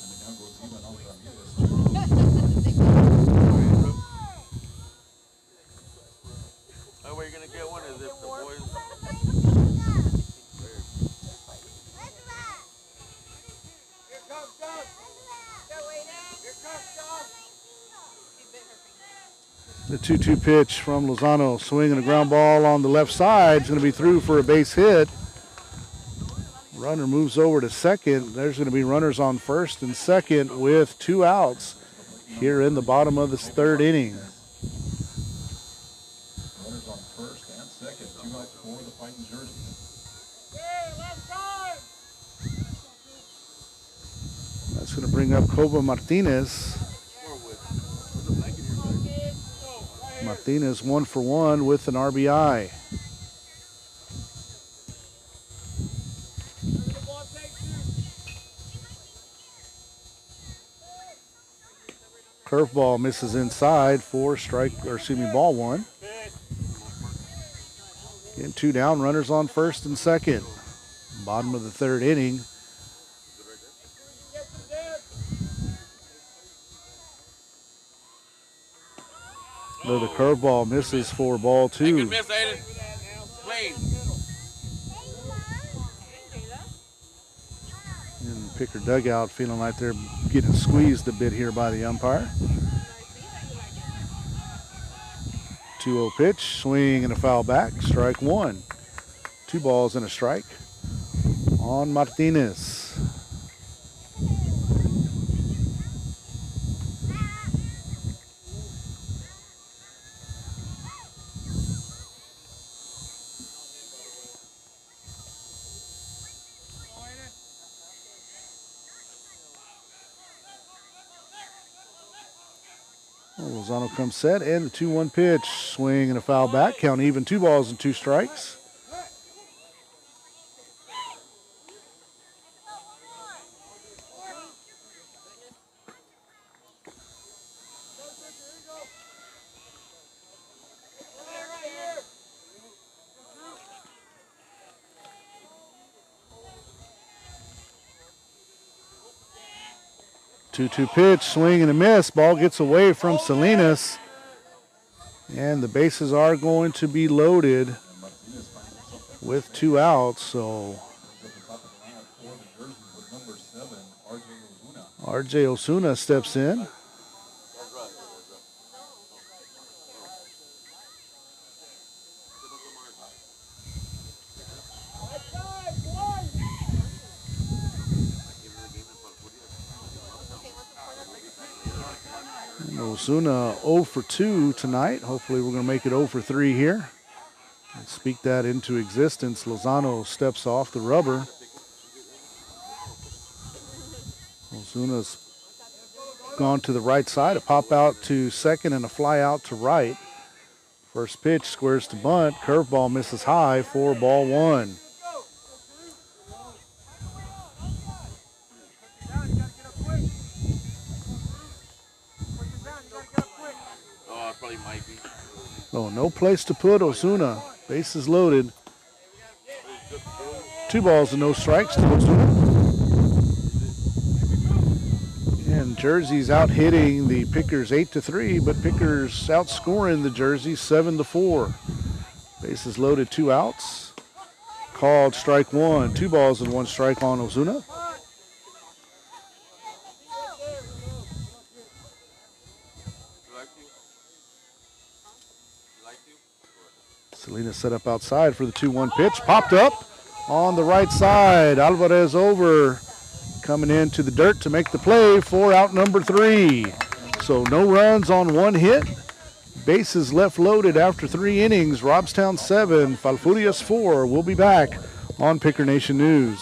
the count goes even on Ramirez.
That way you're gonna get one is if the boys.
The 2-2 pitch from Lozano, swinging a ground ball on the left side. It's going to be through for a base hit. Runner moves over to second. There's going to be runners on first and second with 2 outs here in the bottom of this 3rd inning.
Runners on first and second. 2 outs for the Fighting Jerseys.
That's going to bring up Coba Martinez. Martinez 1 for 1 with an RBI. Curveball misses inside for ball 1. Again, 2 down, runners on first and second. Bottom of the 3rd inning. The curveball misses for ball 2.
Good miss, Aiden. Clean.
And Picker dugout feeling like they're getting squeezed a bit here by the umpire. 2-0 pitch, swing and a foul back, strike 1. 2 balls and a strike on Martinez. Lozano comes set, and the 2-1 pitch. Swing and a foul back. Count even, 2 balls and 2 strikes. Two-two pitch, swing and a miss. Ball gets away from Salinas. And the bases are going to be loaded with 2 outs. So RJ Osuna steps in. Osuna 0 for 2 tonight. Hopefully we're going to make it 0 for 3 here. Let's speak that into existence. Lozano steps off the rubber. Osuna's gone to the right side. A pop out to second and a fly out to right. First pitch squares to bunt. Curveball misses high for ball 1. Oh, no place to put Osuna. Bases loaded. 2 balls and no strikes to Osuna. And Jersey's out hitting the Pickers 8-3, but Pickers outscoring the Jerseys 7-4. Bases loaded, 2 outs. Called strike 1. 2 balls and 1 strike on Osuna. Salinas set up outside for the 2-1 pitch. Popped up on the right side. Alvarez over, coming into the dirt to make the play for out number 3. So no runs on 1 hit. Bases left loaded after 3 innings. Robstown 7, Falfurrias 4. We'll be back on Picker Nation News.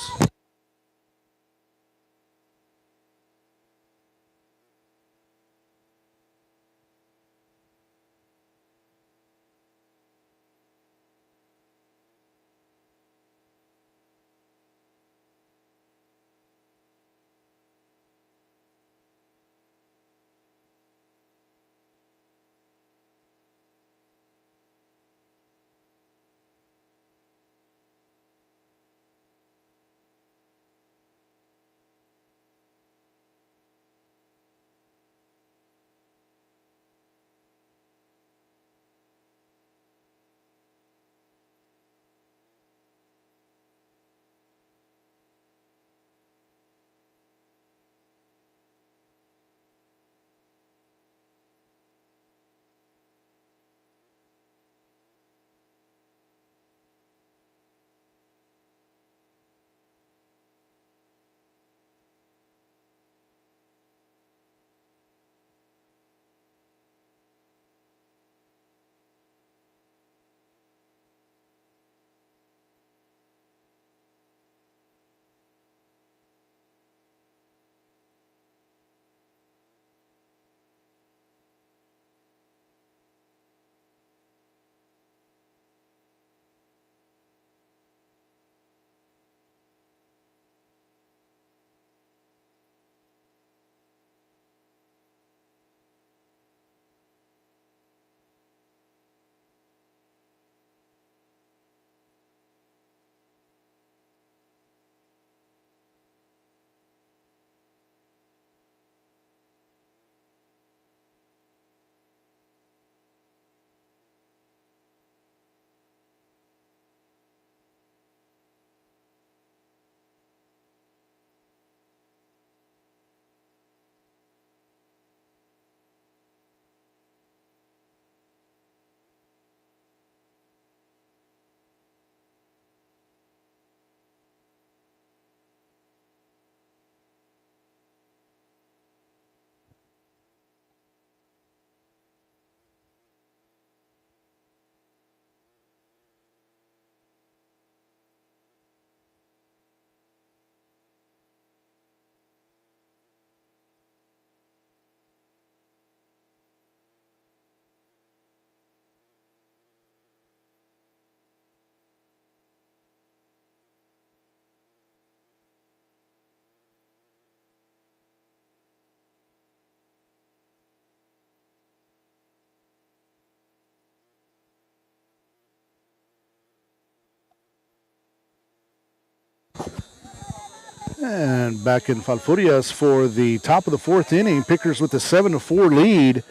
And back in Falfurrias for the top of the fourth inning. Pickers with a 7-4 lead.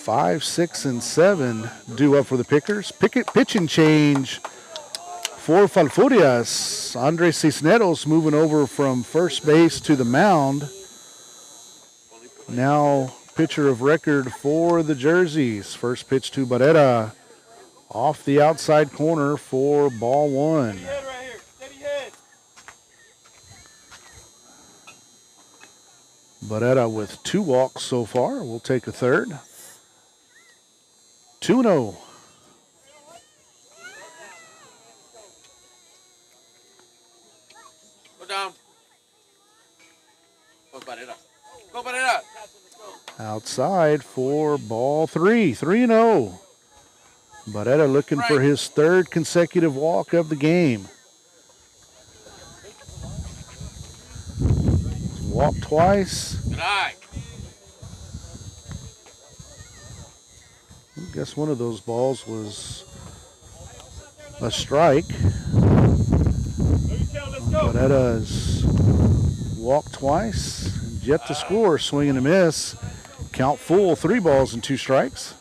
5, 6, and 7 due up for the Pickers. Pitching change for Falfurrias. Andres Cisneros moving over from first base to the mound. Now pitcher of record for the Jerseys. First pitch to Barrera. Off the outside corner for ball one. Barrera with 2 walks so far. We'll take a third. 2-0.
Go down. Go Barrera. Go Barrera.
Outside for ball 3. 3-0. Barrera looking for his third consecutive walk of the game. Walked twice.
Good eye.
I guess one of those balls was a strike. Barrera's walked twice. Yet to score. Swing and a miss. Count full. 3 balls and 2 strikes.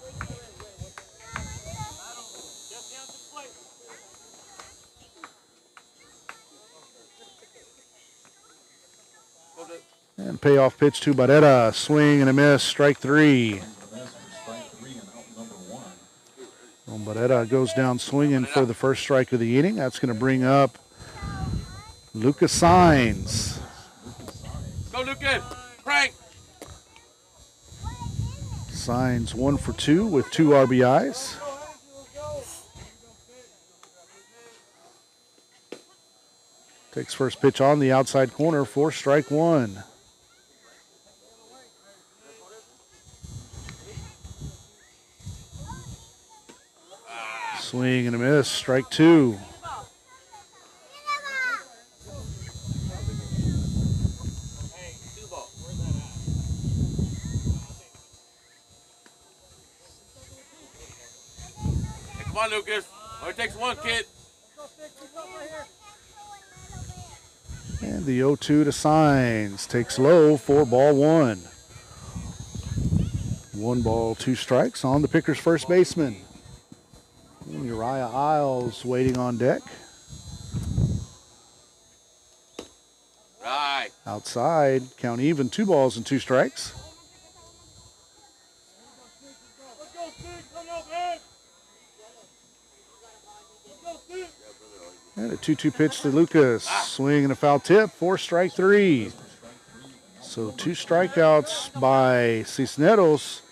And payoff pitch to Barrera. Swing and a miss. Strike 3. Well, Barrera goes down swinging for the first strike of the inning. That's going to bring up Lucas Sainz.
Go Lucas. Frank.
Sainz 1 for 2 with 2 RBIs. Takes first pitch on the outside corner for strike 1. Swing and a miss, strike 2.
Hey, come on, Lucas. Only takes 1, kid.
And the 0-2 to Sainz. Takes low for ball 1. 1 ball, 2 strikes on the Pickers' first baseman. Uriah Isles waiting on deck.
Right.
Outside, count even, 2 balls and 2 strikes. And a 2-2 pitch to Lucas. Swing and a foul tip for strike 3. So 2 strikeouts by Cisneros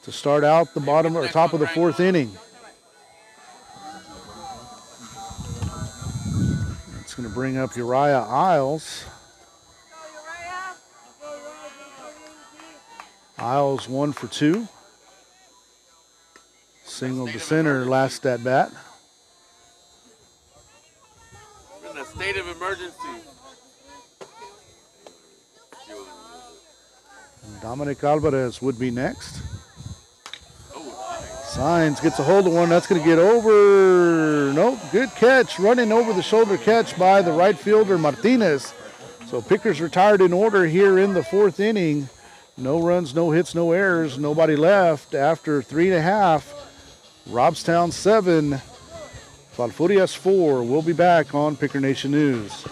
to start out the bottom or top of the 4th inning. It's going to bring up Uriah Isles. Isles 1 for 2. Single to center last at bat.
In a state of emergency.
Dominic Alvarez would be next. Sainz gets a hold of one. That's going to get over. Nope, good catch. Running over the shoulder catch by the right fielder, Martinez. So Pickers retired in order here in the 4th inning. No runs, no hits, no errors. Nobody left after 3.5. Robstown 7, Falfurrias 4. We'll be back on Picker Nation News.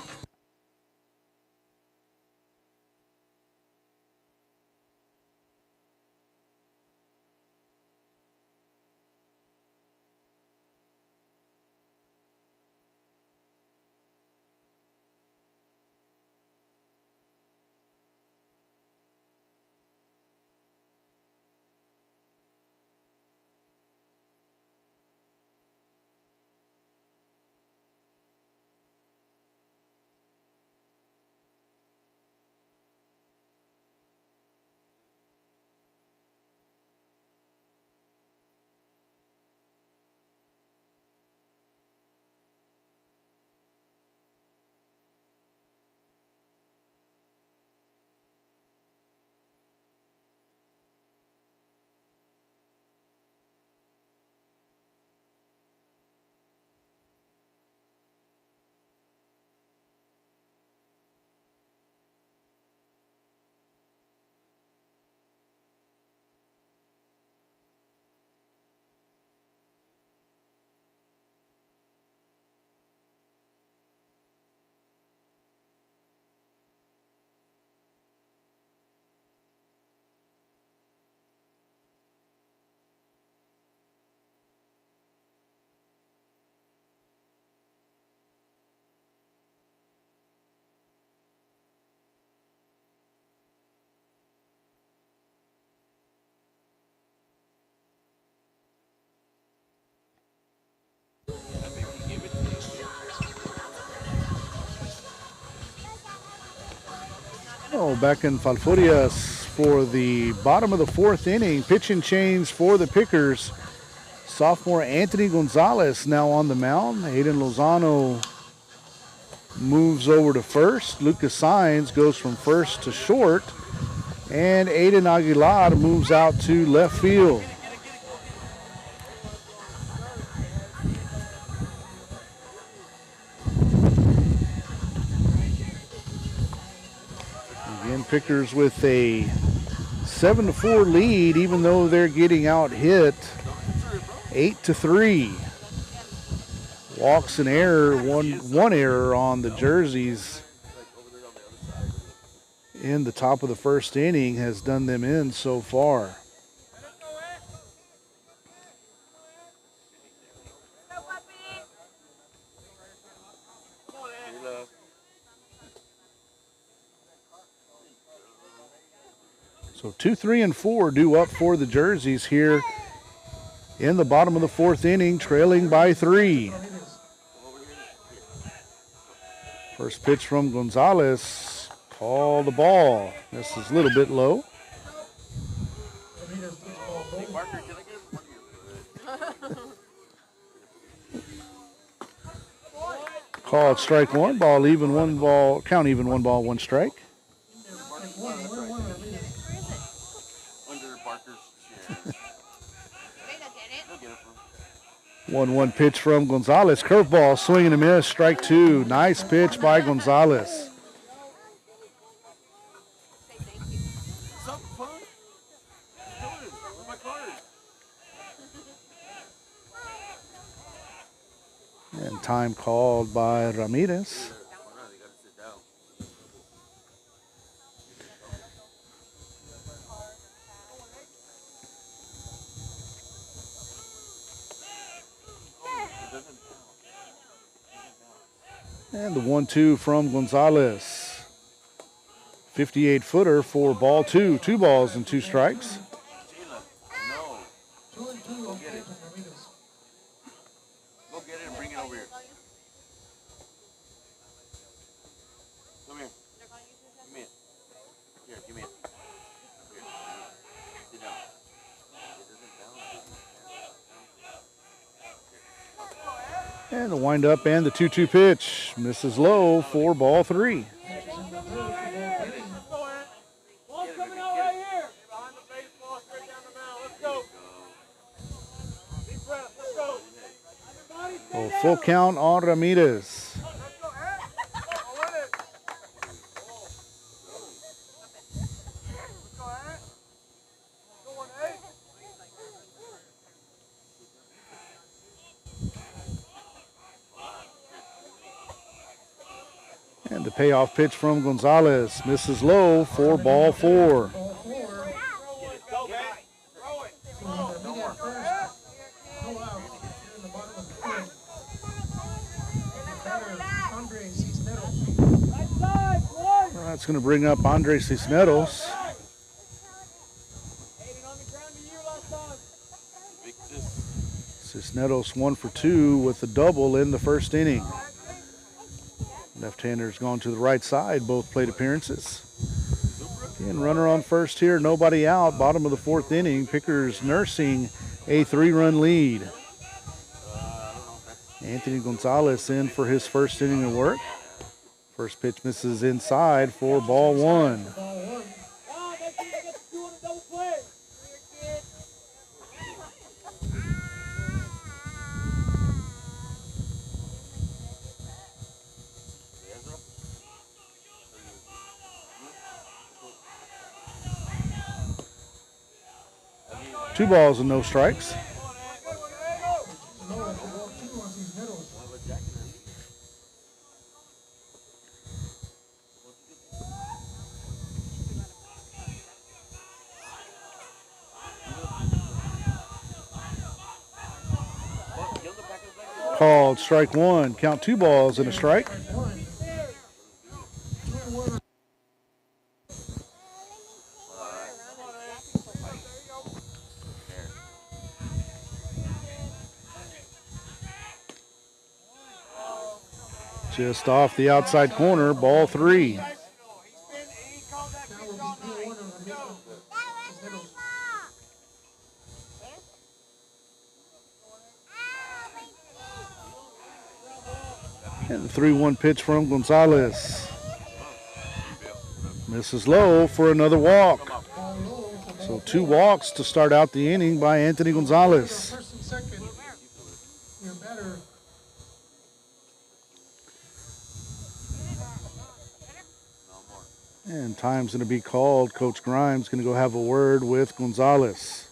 Oh, back in Falfurrias for the bottom of the fourth inning. Pitch and change for the Pickers. Sophomore Anthony Gonzalez now on the mound. Aiden Lozano moves over to first. Lucas Saenz goes from first to short. And Aiden Aguilar moves out to left field. Again, Pickers with a 7-4 lead, even though they're getting out hit 8-3. Walks and error, one error on the jerseys in the top of the first inning has done them in so far. So 2, 3, and 4 due up for the jerseys here in the bottom of the fourth inning, trailing by 3. First pitch from Gonzalez, call the ball. This is a little bit low. Called strike one, count even, 1 ball, 1 strike.
Under Barker's chair.
1-1 pitch from Gonzalez. Curveball, swing and a miss, strike 2. Nice pitch by Gonzalez. And time called by Ramirez. And the 1-2 from Gonzalez. 58-footer for ball 2. 2 balls and 2 strikes.
Go get it. Go get it and bring it over here. Come here. Give me it. Here, give me it. Here. Sit down. It doesn't bounce.
And the windup and the 2-2 pitch. Misses low for ball 3. Oh, full count on Ramirez. And the payoff pitch from Gonzalez misses low for ball 4. That's going to bring up Andre Cisneros. Cisneros 1 for 2 with a double in the first inning. Left-hander's gone to the right side, both plate appearances. Again, runner on first here, nobody out. Bottom of the fourth inning, Pickers nursing a 3-run lead. Anthony Gonzalez in for his first inning of work. First pitch misses inside for ball 1. Two balls and no strikes. Called strike 1. Count 2 balls and a strike. Just off the outside corner, ball 3. And the 3-1 pitch from Gonzalez. Misses low for another walk. So 2 walks to start out the inning by Anthony Gonzalez.
First and second, you're better.
And time's going to be called. Coach Grimes going to go have a word with Gonzalez.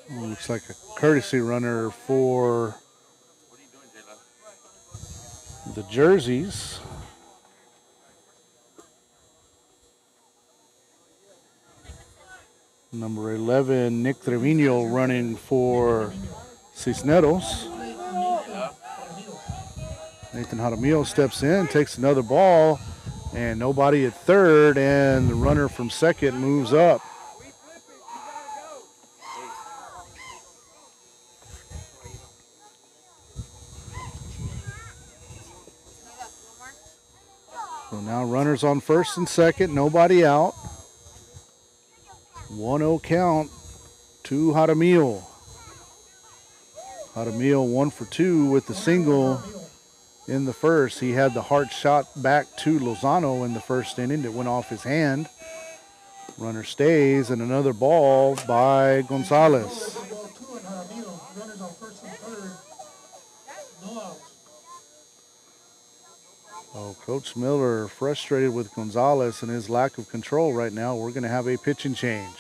Looks like a courtesy runner for the jerseys. Number 11, Nick Trevino running for Cisneros. Nathan Jaramillo steps in, takes another ball, and nobody at third, and the runner from second moves up. So now runners on first and second, nobody out. 1-0 count to Jaramillo. Jaramillo 1 for 2 with the single in the first. He had the hard shot back to Lozano in the first inning that went off his hand. Runner stays, and another ball by Gonzalez.
Runners on first and third. No outs.
Oh, Coach Miller frustrated with Gonzalez and his lack of control right now. We're going to have a pitching change.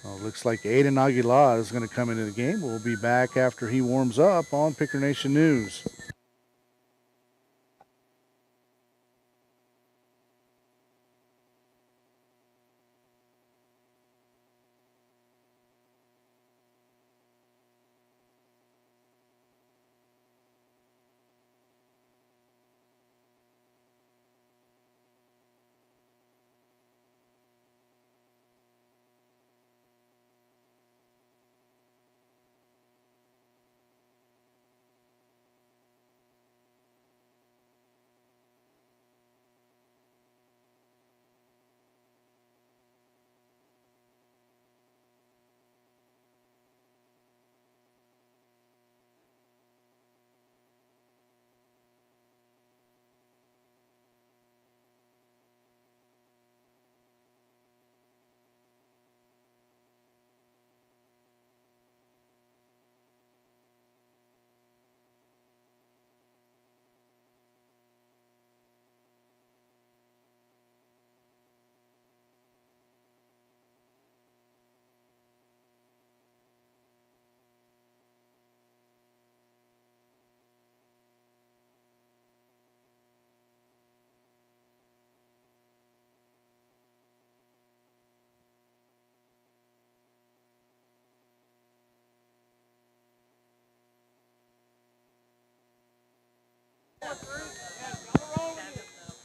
Oh, looks like Aiden Aguilar is going to come into the game. We'll be back after he warms up on Picker Nation News.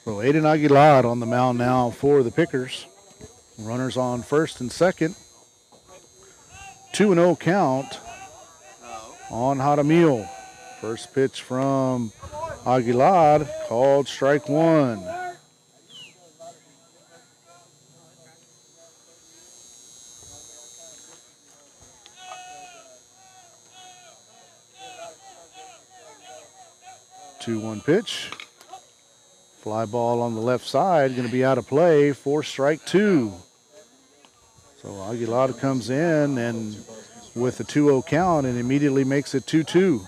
So Aiden Aguilar on the mound now for the Pickers. Runners on first and second. 2-0 count on Jaramillo. First pitch from Aguilar, called strike one. 1 pitch. Fly ball on the left side, going to be out of play for strike 2. So Aguilar comes in and with a 2-0 count and immediately makes it 2-2.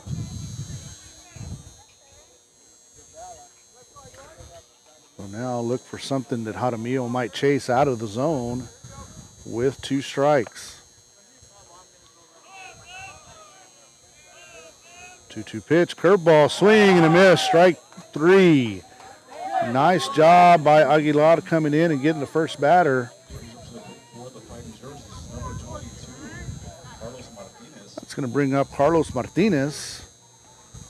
So now look for something that Jaramillo might chase out of the zone with 2 strikes. 2-2 pitch, curveball, swing and a miss, strike 3. Nice job by Aguilar coming in and getting the first batter.
For the Fighting Jerseys, number 22, Carlos Martinez.
That's going to bring up Carlos Martinez.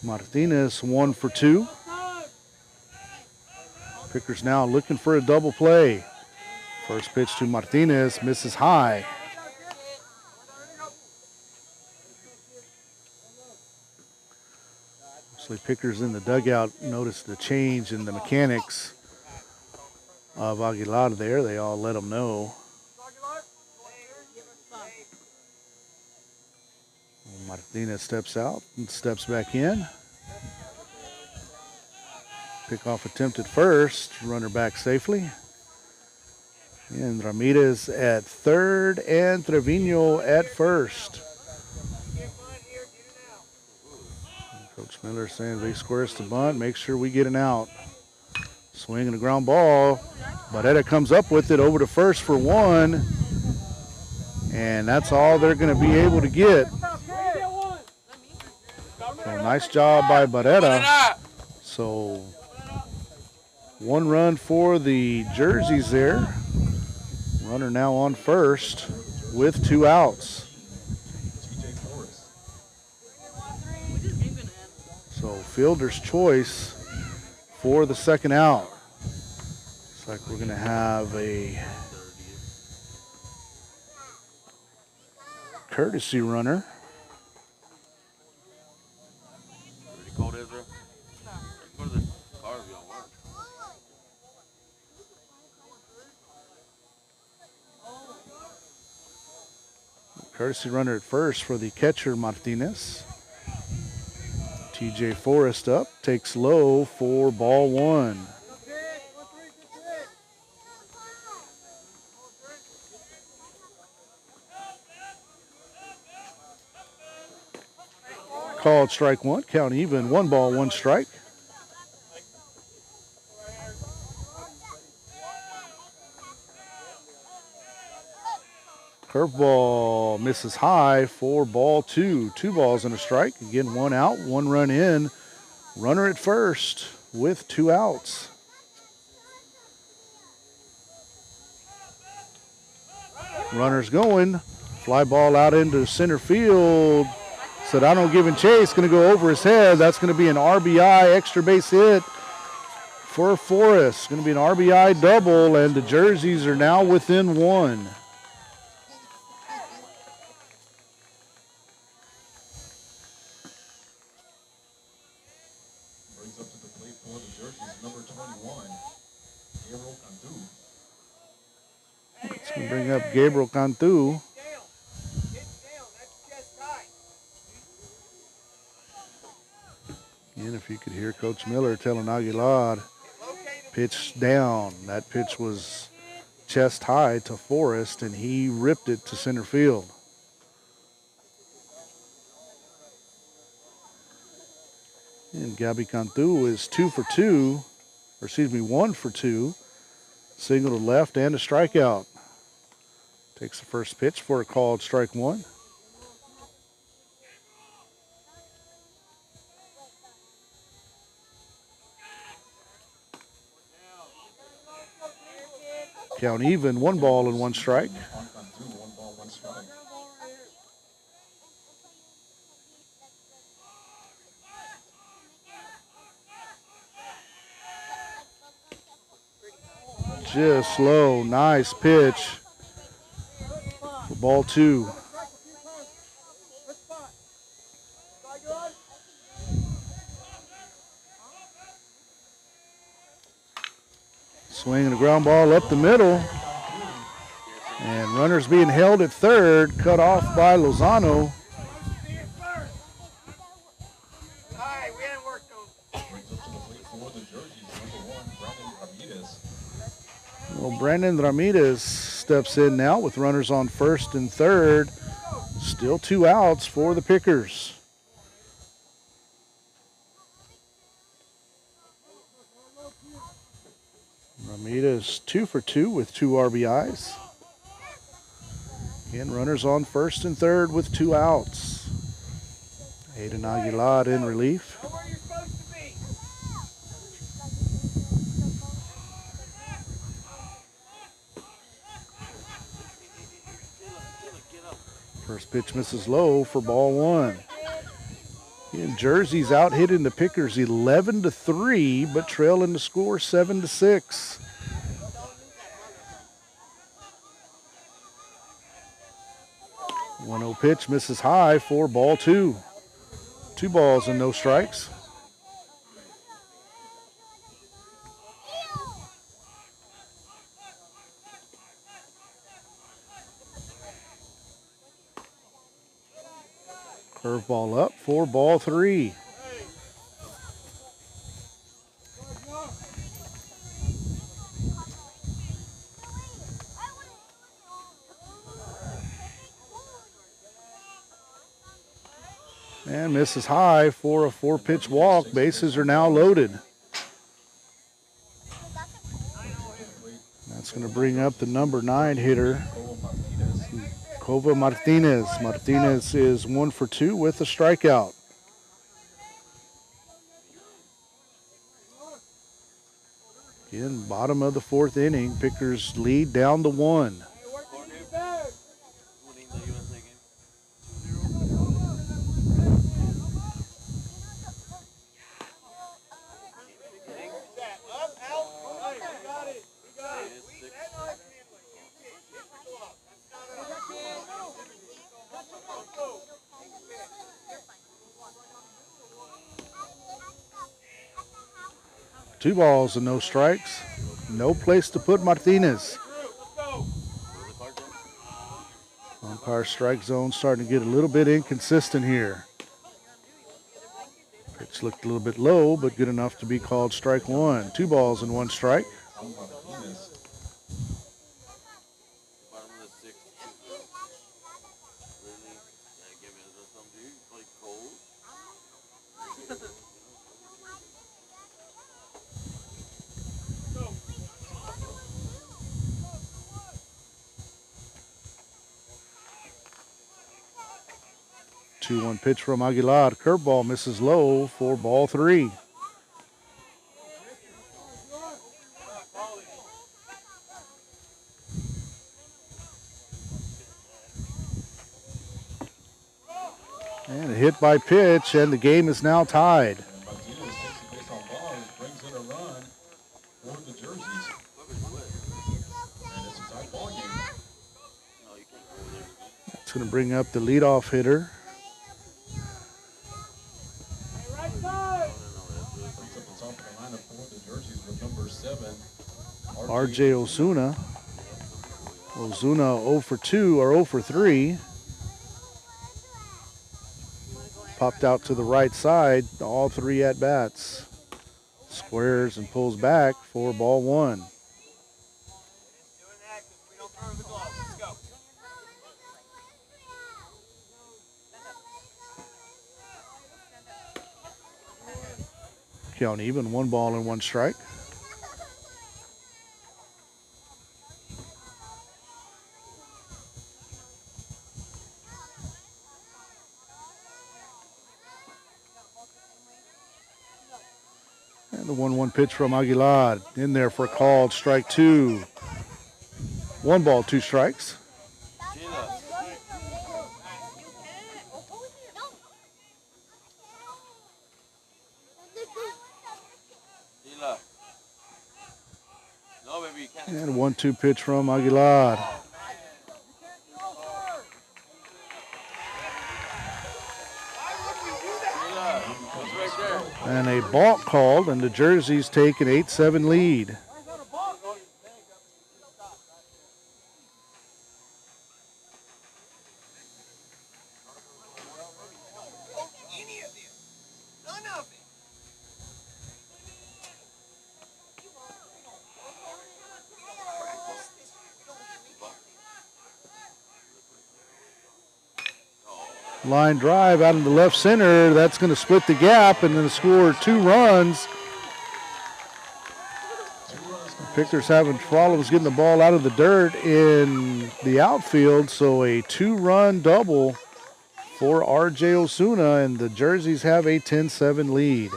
Martinez 1 for 2. Pickers now looking for a double play. First pitch to Martinez, misses high. Pickers in the dugout noticed the change in the mechanics of Aguilar there. They all let him know. Martinez steps out and steps back in. Pickoff attempt at first, runner back safely. And Ramirez at third and Trevino at first. Coach Miller saying they squares to bunt, make sure we get an out. Swing and a ground ball. Barrera comes up with it over to first for 1. And that's all they're going to be able to get. So nice job by Barrera. So 1 run for the Jerseys there. Runner now on first with 2 outs. So fielder's choice for the second out. Looks like we're going to have a courtesy runner.
Pretty cold, Ezra. Go to the car if y'all want.
Courtesy runner at first for the catcher Martinez. TJ Forrest up, takes low for ball 1. Called strike 1, count even, 1 ball, 1 strike. Curveball misses high for ball 2. 2 balls and a strike. Again, 1 out, 1 run in. Runner at first with 2 outs. Runner's going. Fly ball out into center field. Sedano giving chase. Going to go over his head. That's going to be an RBI extra base hit for Forrest. Going to be an RBI double, and the Jerseys are now within 1.
Brings up to the plate for the Jerseys, number 21, Gabriel Cantu.
It's going to bring up Gabriel Cantu. And if you could hear Coach Miller telling Aguilar, pitch down. That pitch was chest high to Forrest, and he ripped it to center field. And Gabby Cantu is 1 for 2. Single to left and a strikeout. Takes the first pitch for a called strike 1. Count even, 1 ball and 1 strike.
On Cantu, 1 ball, 1 strike.
Just low, nice pitch for ball 2. Swing and a ground ball up the middle. And runners being held at third, cut off by Lozano.
Brings up to the plate
So Brandon Ramirez steps in now with runners on first and third. Still 2 outs for the Pickers. Ramirez 2 for 2 with 2 RBIs. Again, runners on first and third with 2 outs. Aiden Aguilar in relief. First pitch misses low for ball 1. Again, Jersey's out hitting the Pickers 11-3, but trailing the score 7-6. One 0 pitch misses high for ball 2. 2 balls and no strikes. Curveball up for ball 3. And misses high for a 4-pitch walk. Bases are now loaded. That's going to bring up the number 9 hitter, Cova Martinez. Martinez is 1 for 2 with a strikeout. Again, bottom of the 4th inning. Pickers lead down to 1. Two balls and no strikes. No place to put Martinez. Umpire strike zone starting to get a little bit inconsistent here. Pitch looked a little bit low, but good enough to be called strike 1. 2 balls and 1 strike. Two-one pitch from Aguilar. Curveball misses low for ball 3. And a hit by pitch, and the game is now tied.
Martinez takes the base on balls, brings in a run for the Jerseys. And it's a tight ball game.
That's going to bring up the leadoff hitter. RJ Ozuna. Ozuna 0 for 2 or 0 for 3. Popped out to the right side, all 3 at-bats. Squares and pulls back for ball 1. Count even, 1 ball and 1 strike. And the 1-1 pitch from Aguilar. In there for a called strike 2. 1 ball, 2 strikes. And a 1-2 pitch from Aguilar. And a balk called, and the Jerseys take an 8-7 lead. Line drive out in the left center. That's going to split the gap and then score 2 runs. Pickers having problems getting the ball out of the dirt in the outfield, so a 2-run double for R.J. Osuna, and the Jerseys have a 10-7 lead.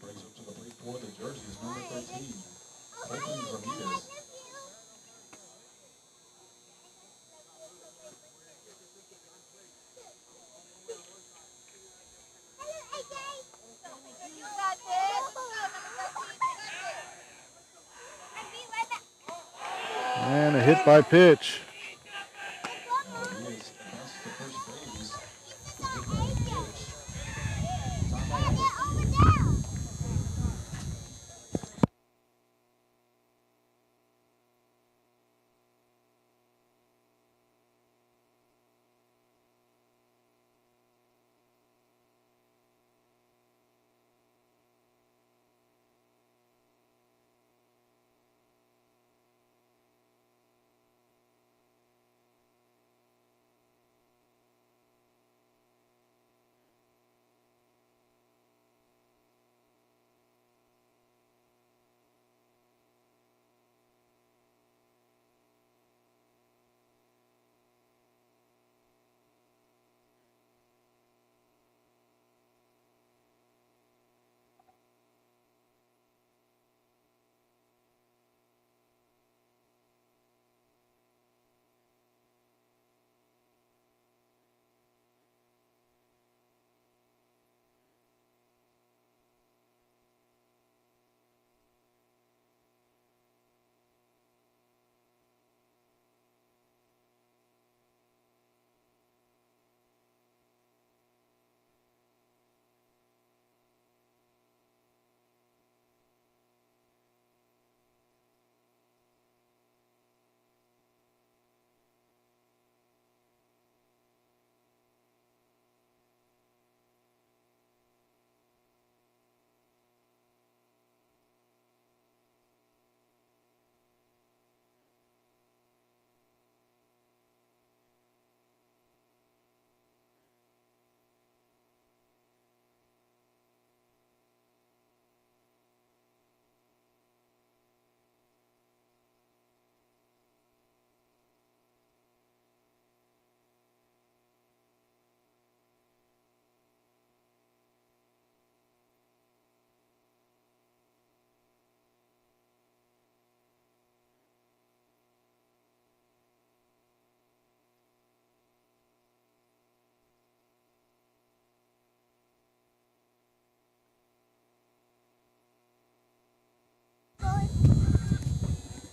Brings up to the plate for the Jerseys, number 13, Falfurrias.
And a hit by pitch.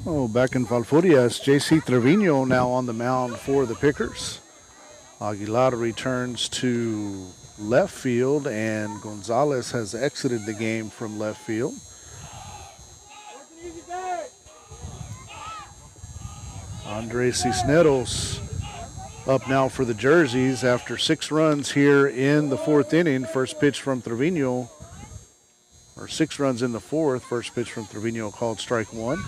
Oh, back in Falfurrias, J.C. Trevino now on the mound for the Pickers. Aguilar returns to left field, and Gonzalez has exited the game from left field. Andre Cisneros up now for the Jerseys after 6 runs here in the 4th inning. First pitch from Trevino, or 6 runs in the 4th. First pitch from Trevino called strike 1.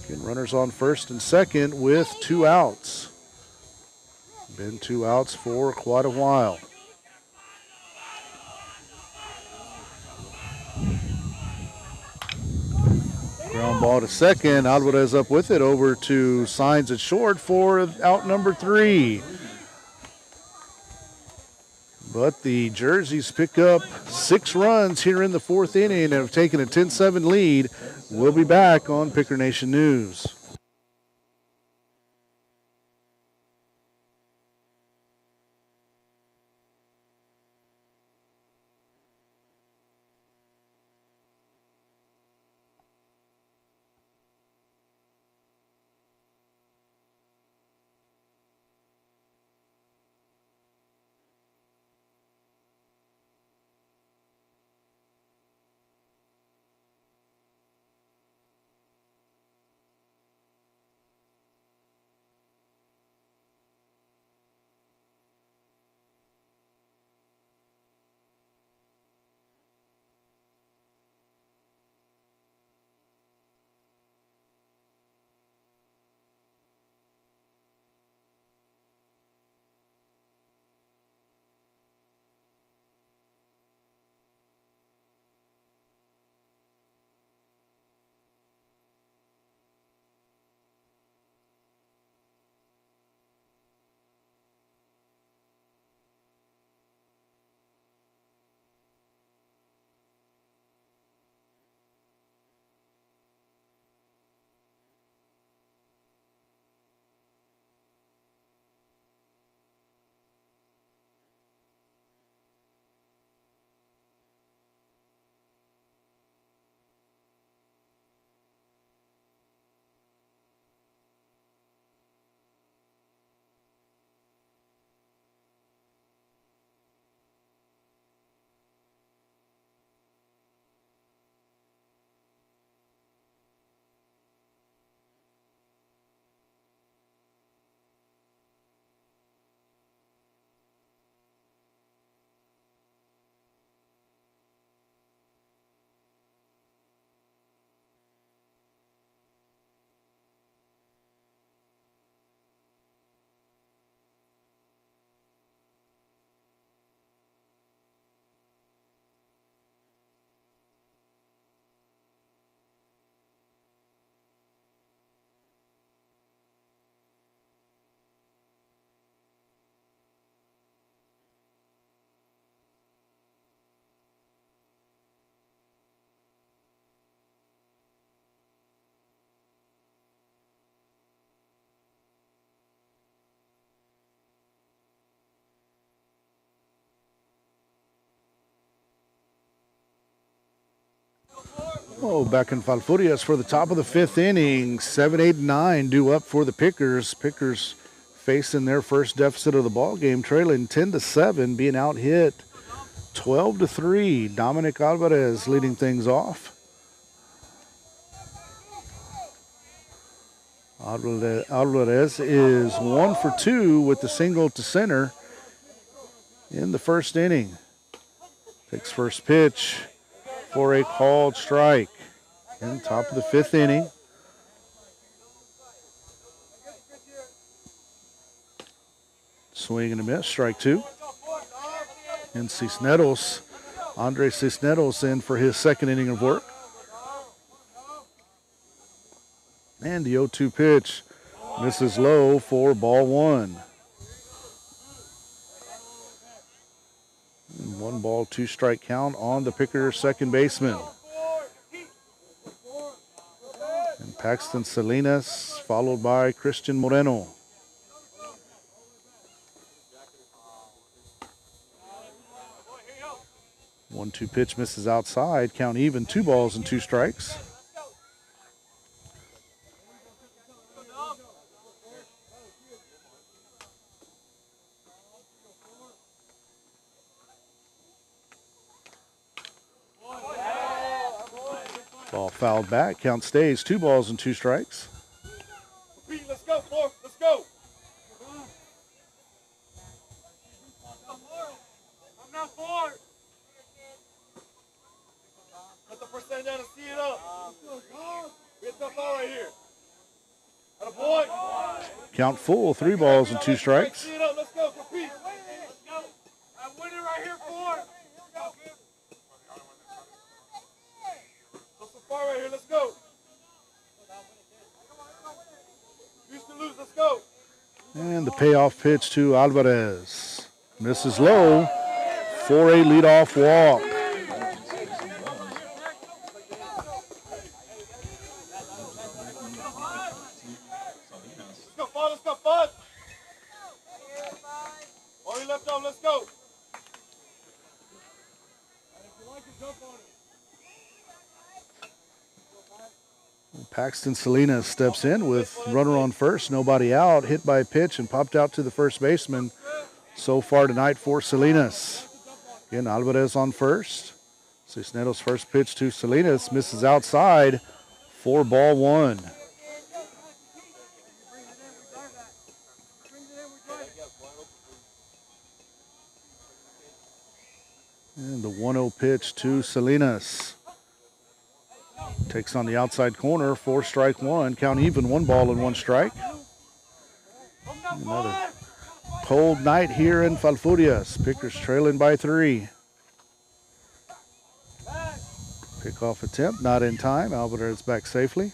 Again, runners on first and second with 2 outs. Been 2 outs for quite a while. Ground ball to second. Alvarez up with it over to Signs at short for out number 3. But the Jerseys pick up 6 runs here in the 4th inning and have taken a 10-7 lead. We'll be back on Picker Nation News. Oh, back in Falfurrias for the top of the 5th inning. 7, 8, 9 due up for the Pickers. Pickers facing their first deficit of the ball game, trailing 10-7, being out hit 12-3. Dominic Alvarez leading things off. Alvarez is 1 for 2 with the single to center in the first inning. Takes first pitch for a called strike in the top of the 5th inning. Swing and a miss, strike 2. And Andre Cisneros in for his second inning of work. And the 0-2 pitch misses low for ball 1. And 1 ball, 2 strike count on the Pickers second baseman. And Paxton Salinas followed by Christian Moreno. 1-2 pitch misses outside. Count even, 2 balls and 2 strikes. Ball fouled back. Count stays 2 balls and 2 strikes.
Let's go, Flor. Let's go. I'm not Flor. Put the percent down and see it up. Get the ball right here. Got a boy.
Count full, 3 balls and 2 strikes.
See it up. Let's go. Compete. Let's go. I'm winning right here, Flor. Right here, let's go. Houston lose, let's go.
And the payoff pitch to Alvarez. Misses low for a leadoff walk.
Let's go, Fud. Let's go, Fud. Only left on, let's go.
Paxton Salinas steps in with runner on first, nobody out, hit by a pitch and popped out to the first baseman so far tonight for Salinas. Again, Alvarez on first. Cisneros' first pitch to Salinas misses outside for ball 1. And the 1-0 pitch to Salinas. Takes on the outside corner for strike 1. Count even, 1 ball and 1 strike. Another cold night here in Falfurrias. Pickers trailing by 3. Pickoff attempt, not in time. Alvarez back safely.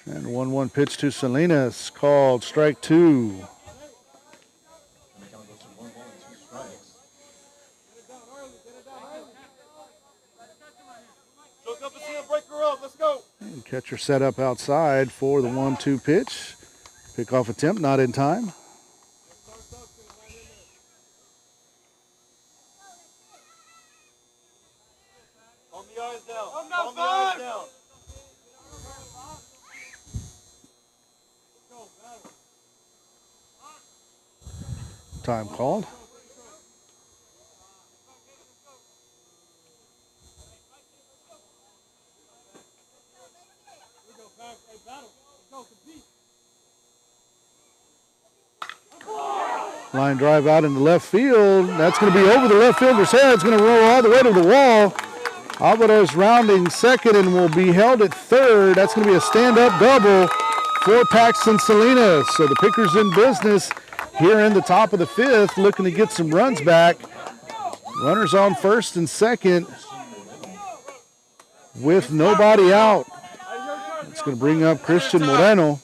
And 1-1 pitch to Salinas, called strike 2. And catcher set up outside for the 1-2 pitch. Pickoff attempt, not in time.
On the eyes down. On the eyes down.
Time called. Line drive out into left field. That's going to be over the left fielder's head. It's going to roll all the way to the wall. Alvarez rounding second and will be held at third. That's going to be a stand-up double for Paxton Salinas. So the Pickers in business here in the top of the 5th, looking to get some runs back. Runners on first and second with nobody out. It's going to bring up Christian Moreno.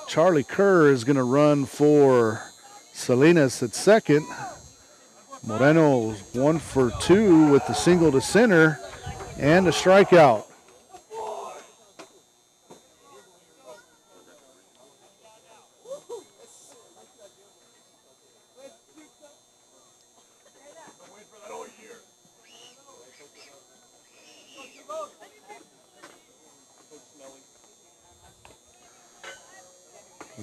Charlie Kerr is going to run for Salinas at second. Moreno's 1 for 2 with the single to center and a strikeout.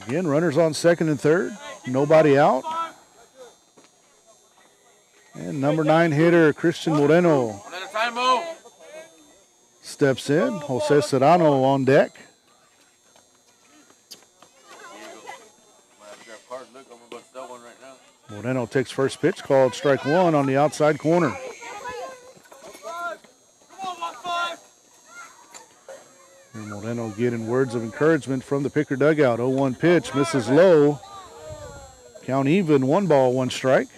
Again, runners on second and third. Nobody out. And number 9 hitter, Christian Moreno, steps in. Jose Serrano on deck. Moreno takes first pitch, called strike one on the outside corner. And Moreno getting words of encouragement from the Picker dugout. 0-1 pitch, misses low. Count even, 1 ball, 1 strike.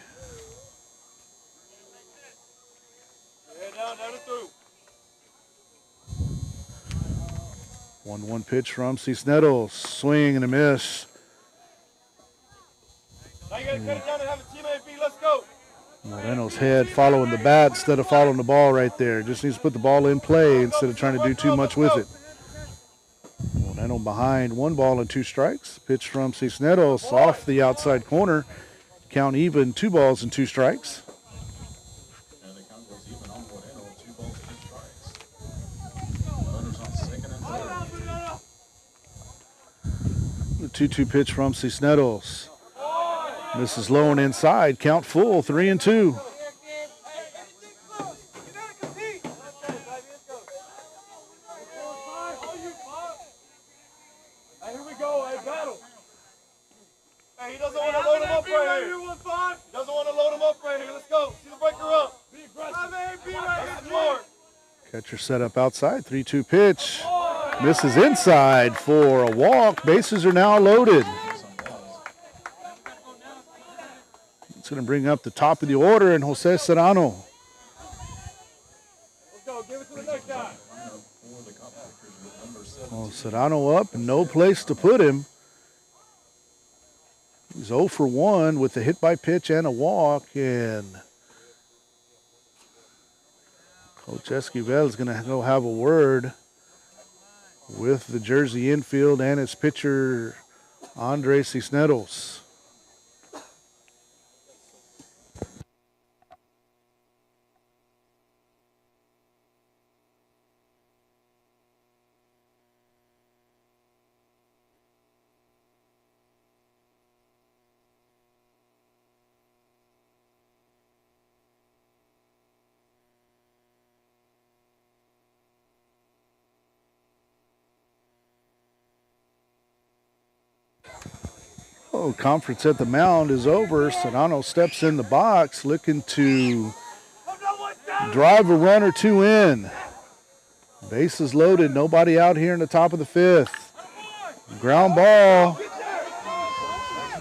One pitch from Cisneros. Swing and a miss. Moreno's head following the bat instead of following the ball right there. Just needs to put the ball in play instead of trying to do too much with it. Moreno behind, 1 ball and 2 strikes. Pitch from Cisneros off the outside corner. Count even, 2 balls and 2 strikes.
And the count goes even on Moreno, 2 balls, 2 strikes. Runners on second and third.
The 2-2 pitch from Cisneros. Misses low and inside. Count full, 3-2.
Here we go, hey, battle. Hey, he doesn't want to load him up right here. He doesn't want to load him up right here. Let's go. See the breaker up. Be aggressive.
Catcher set up outside. 3-2 pitch. Misses inside for a walk. Bases are now loaded. It's going to bring up the top of the order and Jose Serrano.
Let's go. Give it to the next guy.
Well, Serrano up, no place to put him. He's 0 for 1 with a hit by pitch and a walk, and Coach Esquivel is going to go have a word with the Jersey infield and its pitcher, Andre Cisneros. Oh, conference at the mound is over. Serrano steps in the box looking to drive a run or two in. Bases loaded, nobody out here in the top of the 5th. Ground ball.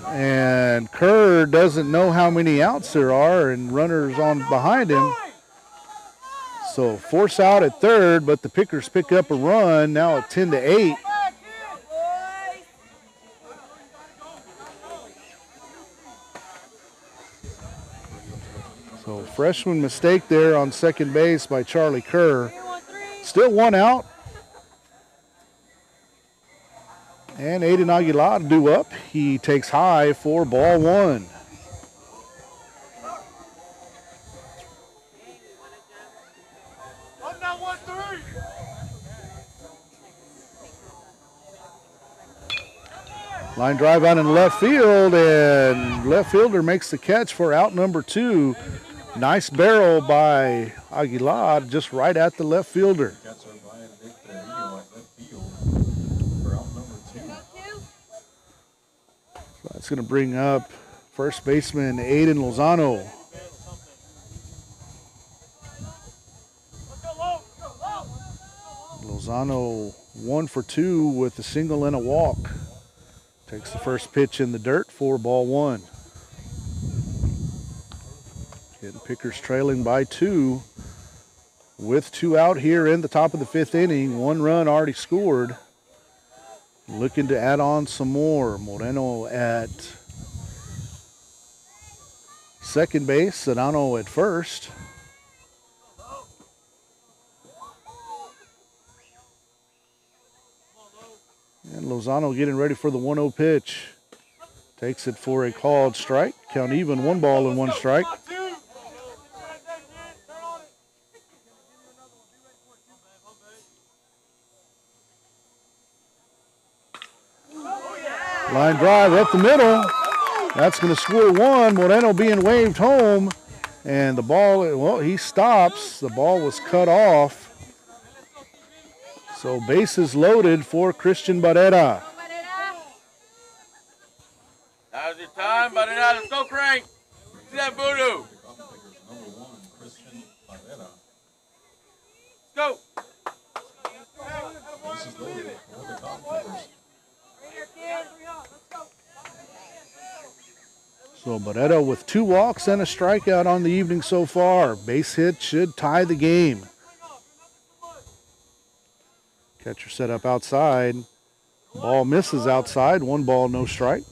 And Kerr doesn't know how many outs there are and runners on behind him. So force out at third, but the Pickers pick up a run now at 10-8. So freshman mistake there on second base by Charlie Kerr. Still 1 out. And Aiden Aguilar due up. He takes high for ball 1. Line drive out in left field, and left fielder makes the catch for out number 2. Nice barrel by Aguilar, just right at the left fielder. So that's going to bring up first baseman Aiden Lozano. Lozano 1 for 2 with a single and a walk. Takes the first pitch in the dirt for ball 1. Getting Pickers trailing by 2 with 2 out here in the top of the 5th inning. 1 run already scored. looking to add on some more. Moreno at second base, Sedano at first. And Lozano getting ready for the 1-0 pitch. Takes it for a called strike. Count even, 1 ball and 1 strike. Line drive up the middle. That's going to score 1. Moreno being waved home. And the ball, well, he stops. The ball was cut off. So bases loaded for Christian Barrera.
Now's your time, Barrera. Let's go, Crank. See that voodoo.
Number 1, Christian Barrera.
Let's go.
Bases loaded for the Falfurrias.
So Barrera with 2 walks and a strikeout on the evening so far. Base hit should tie the game. Catcher set up outside. Ball misses outside. 1 ball, no strike.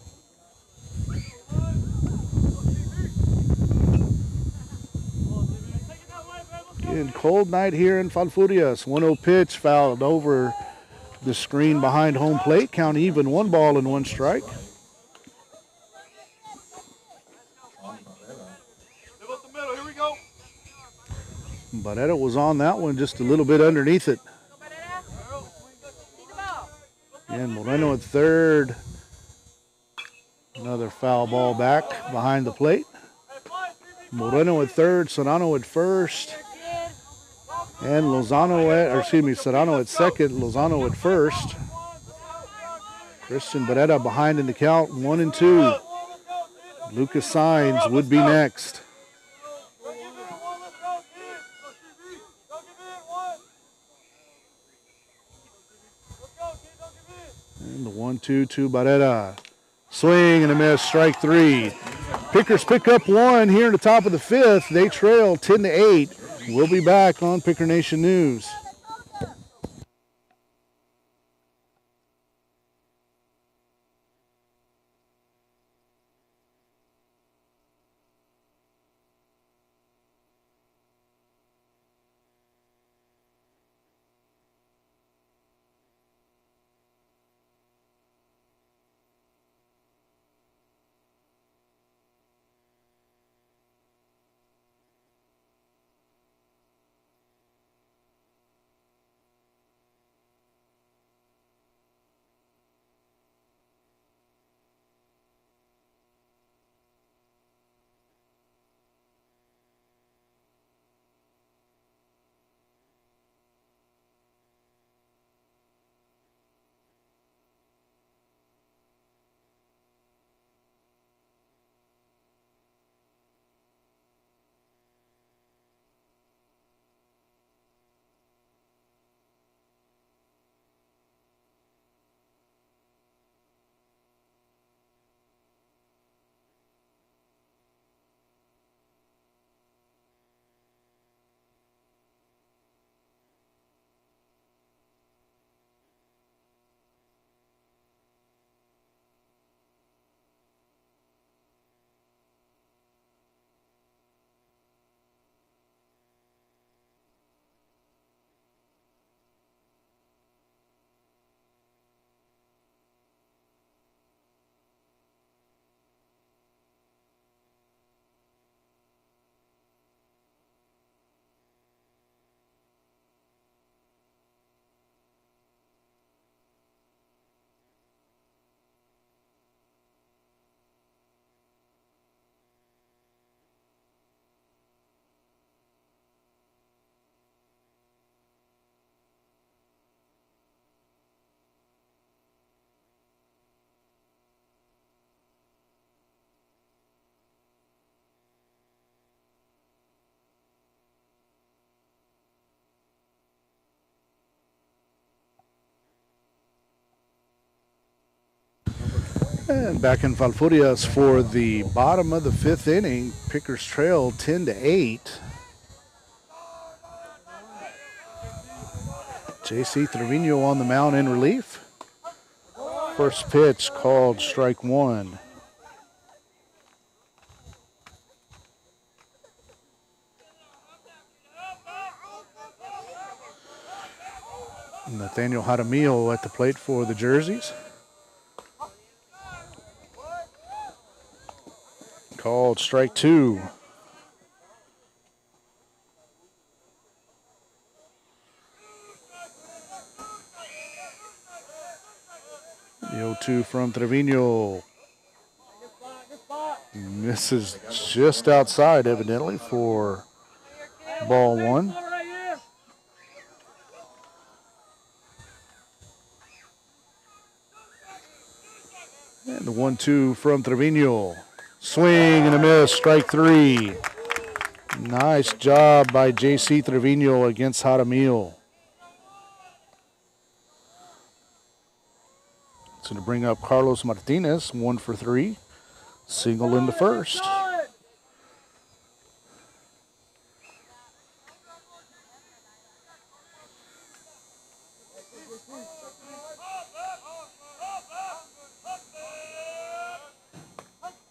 Again, cold night here in Falfurrias. 1-0 pitch fouled over the screen behind home plate. Count even, 1 ball and 1 strike. Barrera was on that one, just a little bit underneath it. And Moreno at third. Another foul ball back behind the plate. Moreno at third, Sedano at first. And Sedano at second, Lozano at first. Christian Barrera behind in the count, 1-2. Lucas Sainz would be next. And the 1-2 to Barrera. Swing and a miss, strike 3. Pickers pick up 1 here in the top of the 5th. They trail 10-8. We'll be back on Picker Nation News. And back in Falfurrias for the bottom of the 5th inning. Pickers trail 10-8. J.C. Trevino on the mound in relief. First pitch called strike one. Nathaniel Jaramillo at the plate for the Jerseys. Called strike two. The 0-2 from Trevino. Misses just outside, evidently, for ball one. And the 1-2 from Trevino. Swing and a miss, strike three. Nice job by J.C. Trevino against Jaramillo. It's going to bring up Carlos Martinez, 1 for 3. Single into first.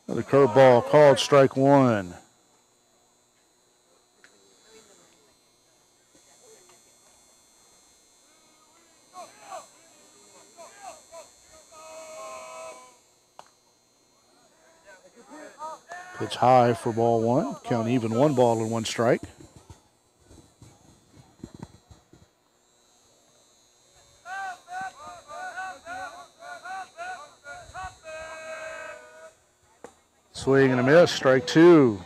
Another curveball called strike one. Pitch high for ball one. Count even, 1 ball and 1 strike. Swing and a miss, strike two.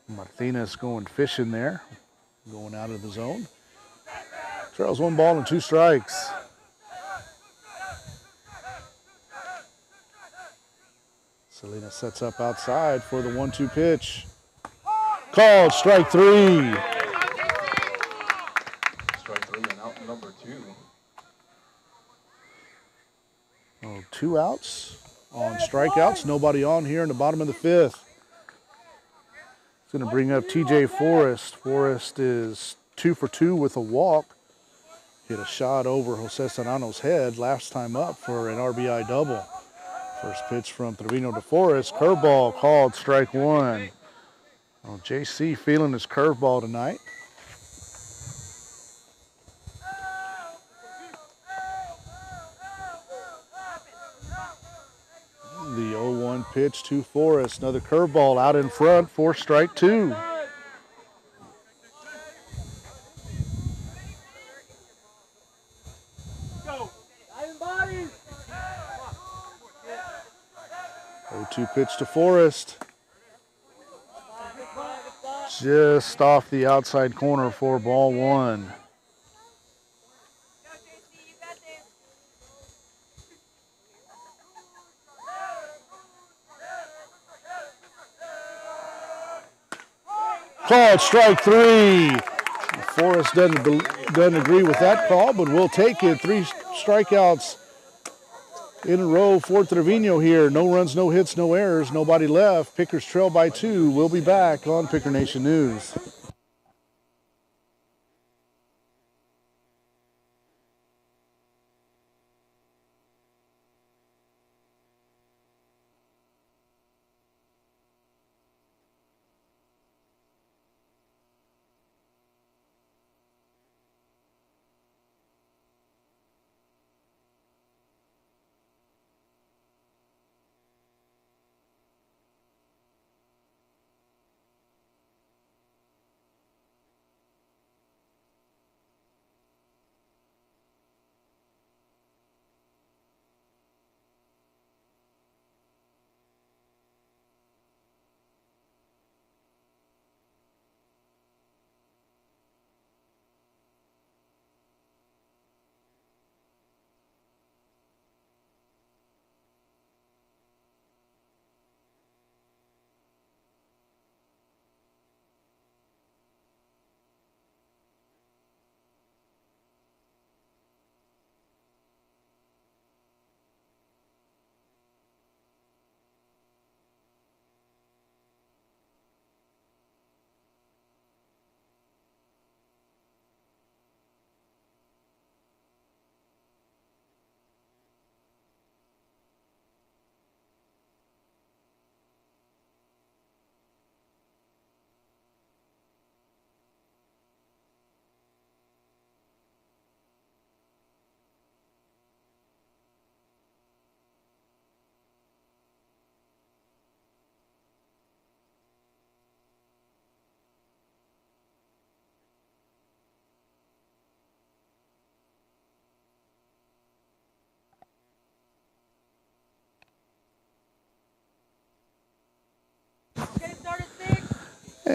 Martinez going fishing there, going out of the zone. Trails 1 ball and 2 strikes. Salinas sets up outside for the 1-2 pitch. Called strike three.
Strike three and out number 2.
Oh, 2 outs on strikeouts. Nobody on here in the bottom of the 5th. It's going to bring up TJ Forrest. Forrest is 2 for 2 with a walk. Hit a shot over Jose Serrano's head last time up for an RBI double. First pitch from Trevino to Forrest. Curveball called strike one. Oh, JC feeling his curveball tonight. The 0-1 pitch to Forrest. Another curveball out in front for strike two.
Go.
0-2 pitch to Forrest. Just off the outside corner for ball one. Called strike three. Forrest doesn't agree with that call, but we'll take it. 3 strikeouts in a row for Trevino here. No runs, no hits, no errors, nobody left. Pickers trail by 2. We'll be back on Picker Nation News.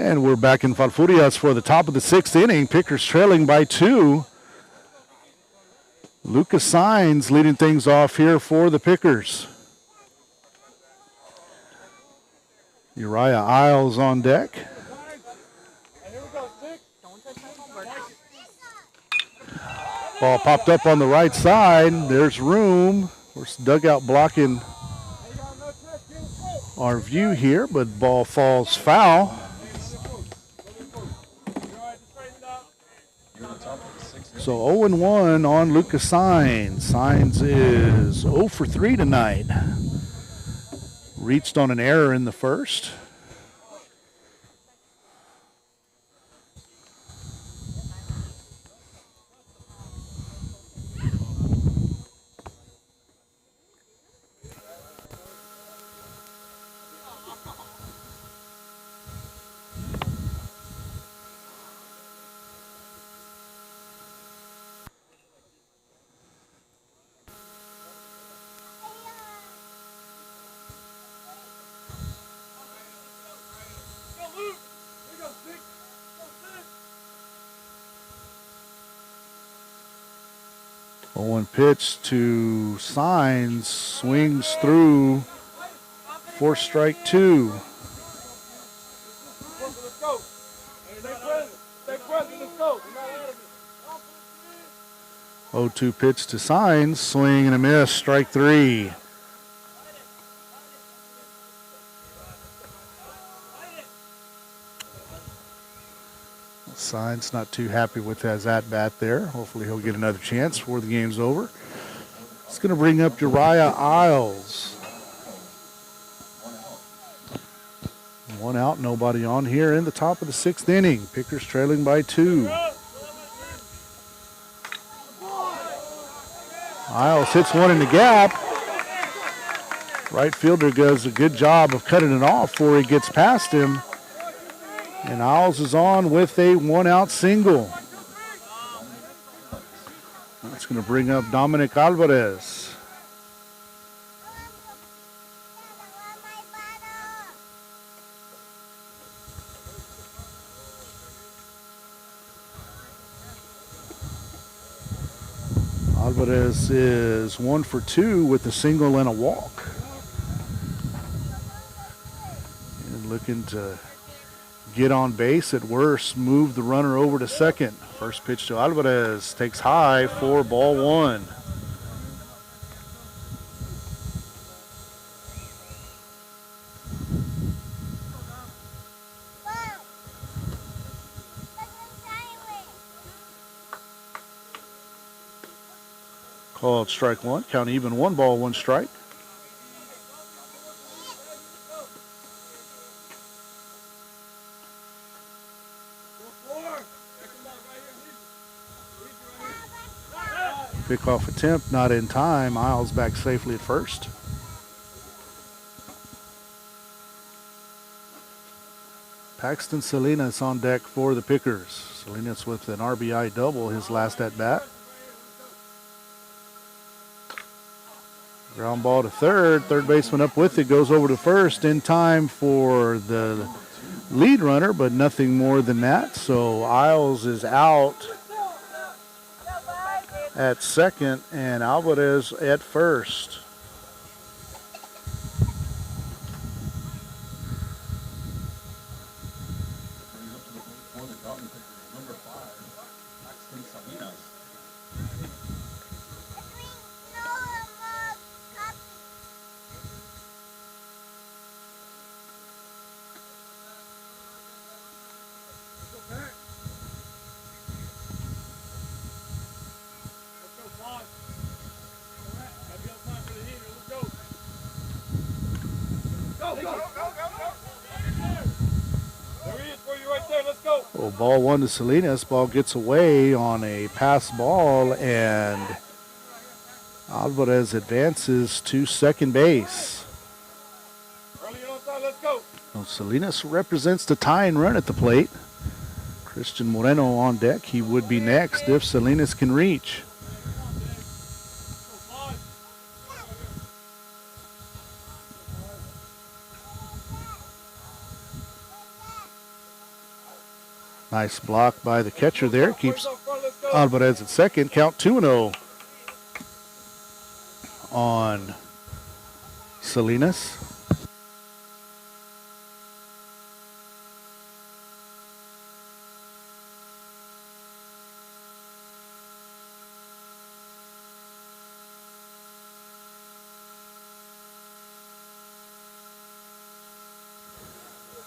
And we're back in Falfurrias for the top of the 6th inning. Pickers trailing by 2. Lucas Saenz leading things off here for the Pickers. Uriah Isles on deck. Ball popped up on the right side. There's room. Of course, dugout blocking our view here, but ball falls foul. So 0-1 on Lucas Saenz. Saenz is 0 for 3 tonight. Reached on an error in the first. One pitch to Saenz, swings through for strike 2. Oh, 2 pitch to Saenz, swing and a miss, strike 3. Saenz not too happy with his at-bat there. Hopefully he'll get another chance before the game's over. It's going to bring up Uriah Isles. 1 out, nobody on here in the top of the 6th inning. Pickers trailing by 2. Isles hits one in the gap. Right fielder does a good job of cutting it off before he gets past him. And Isles is on with a 1-out single. That's going to bring up Dominic Alvarez. Alvarez is 1 for 2 with a single and a walk. And looking to get on base, at worst, move the runner over to second. First pitch to Alvarez, takes high for ball 1. Called strike 1, count even, 1 ball, 1 strike. Pickoff attempt, not in time. Isles back safely at first. Paxton Salinas on deck for the Pickers. Salinas with an RBI double his last at bat. Ground ball to third. Third baseman up with it, goes over to first in time for the lead runner, but nothing more than that. So Isles is out at second and Alvarez at first. Well, ball 1 to Salinas. Ball gets away on a pass ball, and Alvarez advances to second base. Well, Salinas represents the tying run at the plate. Christian Moreno on deck. He would be next if Salinas can reach. Nice block by the catcher there. Keeps Alvarez at second. Count 2-0 on Salinas.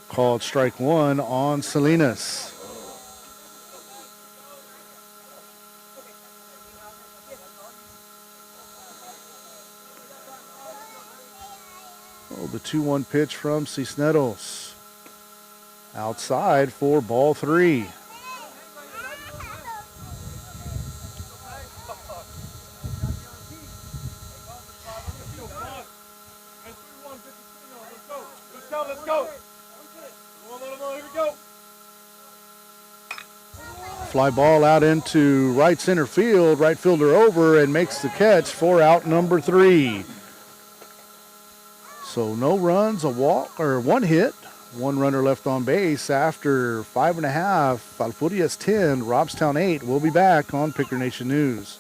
Called strike one on Salinas. Oh, the 2-1 pitch from Cisneros. Outside for ball 3.
Let's go. Here we go.
Fly ball out into right center field. Right fielder over and makes the catch for out number 3. So no runs, a walk, or 1 hit, 1 runner left on base after 5.5. Falfurrias 10, Robstown 8. We'll be back on Picker Nation News.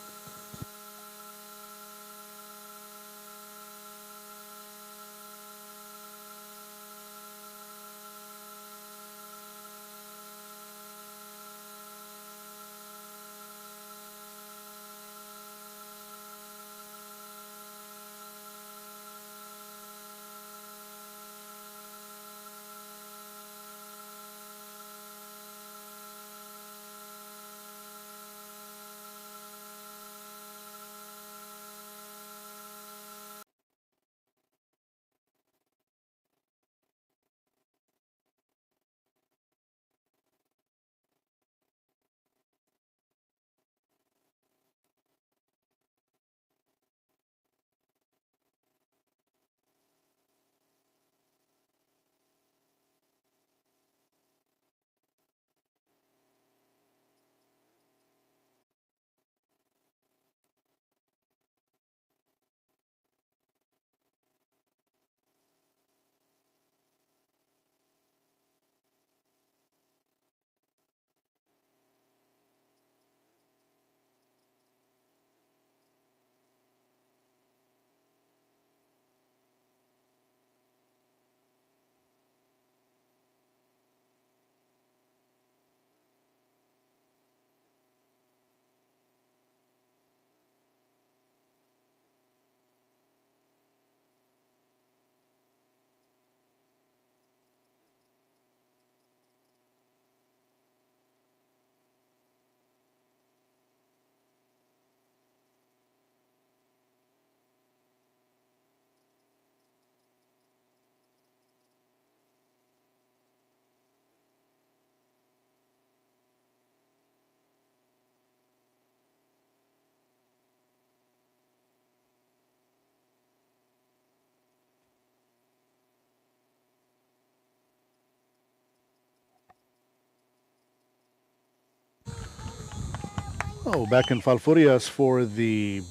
Oh, back in Falfurrias for the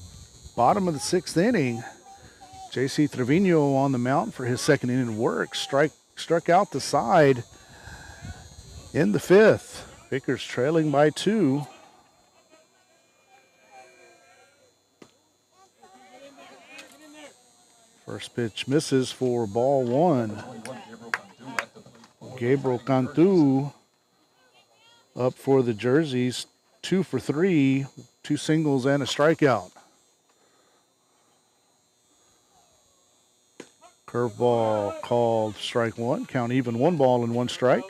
bottom of the 6th inning. J.C. Trevino on the mound for his 2nd inning work. Struck out the side in the 5th. Vickers trailing by 2. First pitch misses for ball 1. Gabriel Cantu up for the Jerseys. 2 for 3, 2 singles and a strikeout. Curveball called strike 1. Count even, 1 ball and 1 strike.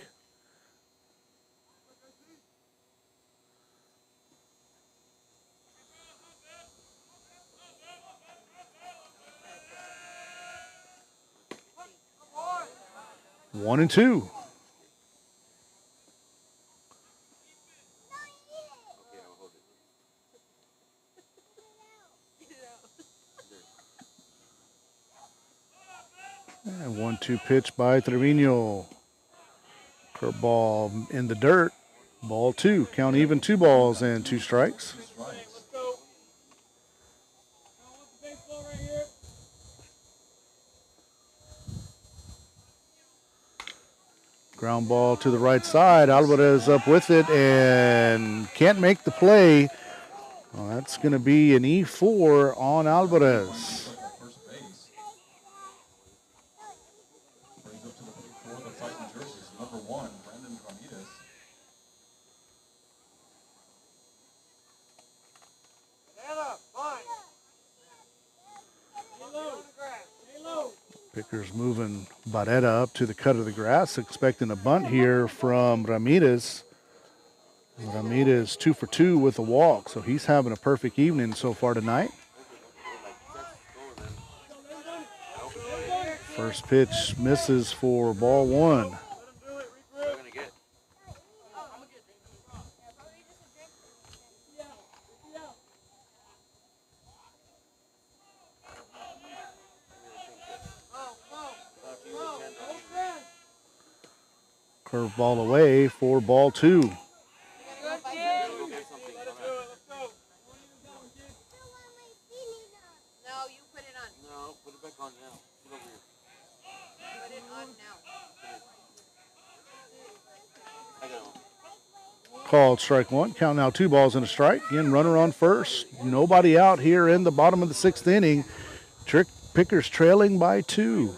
One and 2. And 1-2 pitch by Trevino. Curveball in the dirt. Ball 2. Count even, 2 balls and 2 strikes. Ground ball to the right side. Alvarez up with it and can't make the play. Well, that's going to be an E4 on Alvarez.
First base. Brings up to the plate for the Fighting Jerseys. Number 1, Brandon Ramirez.
Pickers moving Barrera up to the cut of the grass, expecting a bunt here from Ramirez. Ramirez 2 for 2 with a walk, so he's having a perfect evening so far tonight. First pitch misses for ball 1. Curveball away for ball 2.
No, you put it on.
No, put it back on now. Get over here.
Put it on now.
I got one.
Called strike 1. Count now 2 balls and a strike. Again, runner on first. Nobody out here in the bottom of the 6th inning. Pickers trailing by 2.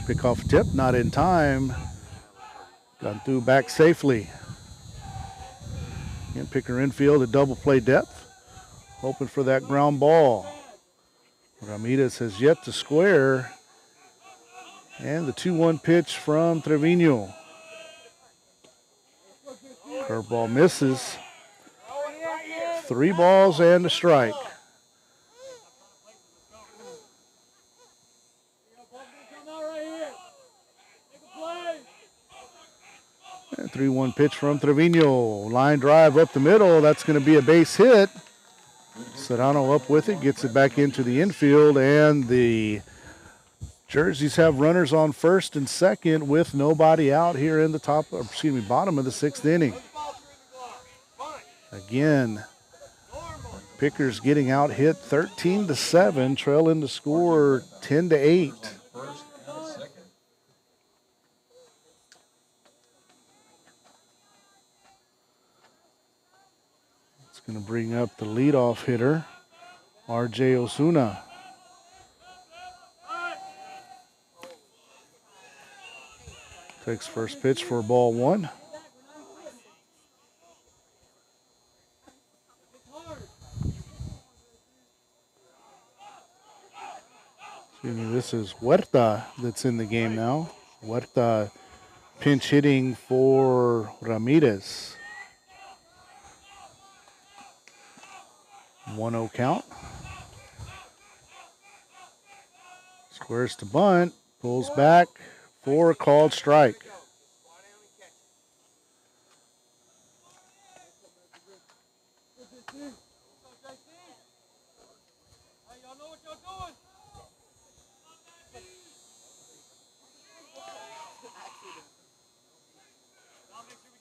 Pickoff tip, not in time. Got through back safely. Again, Picker infield at double play depth. Hoping for that ground ball. Ramirez has yet to square. And the 2-1 pitch from Trevino. Curveball misses. 3 balls and a strike. And 3-1 pitch from Trevino. Line drive up the middle. That's going to be a base hit. Serrano up with it, gets it back into the infield, and the Jerseys have runners on first and second with nobody out here in the bottom of the 6th inning. Again, Pickers getting out hit 13-7, trailing the score 10-8.
First and a second.
It's going to bring up the leadoff hitter, R.J. Osuna. Takes first pitch for ball 1. Excuse me, this is Huerta that's in the game now. Huerta pinch hitting for Ramirez. 1-0 count. Squares to bunt, pulls back for a called strike.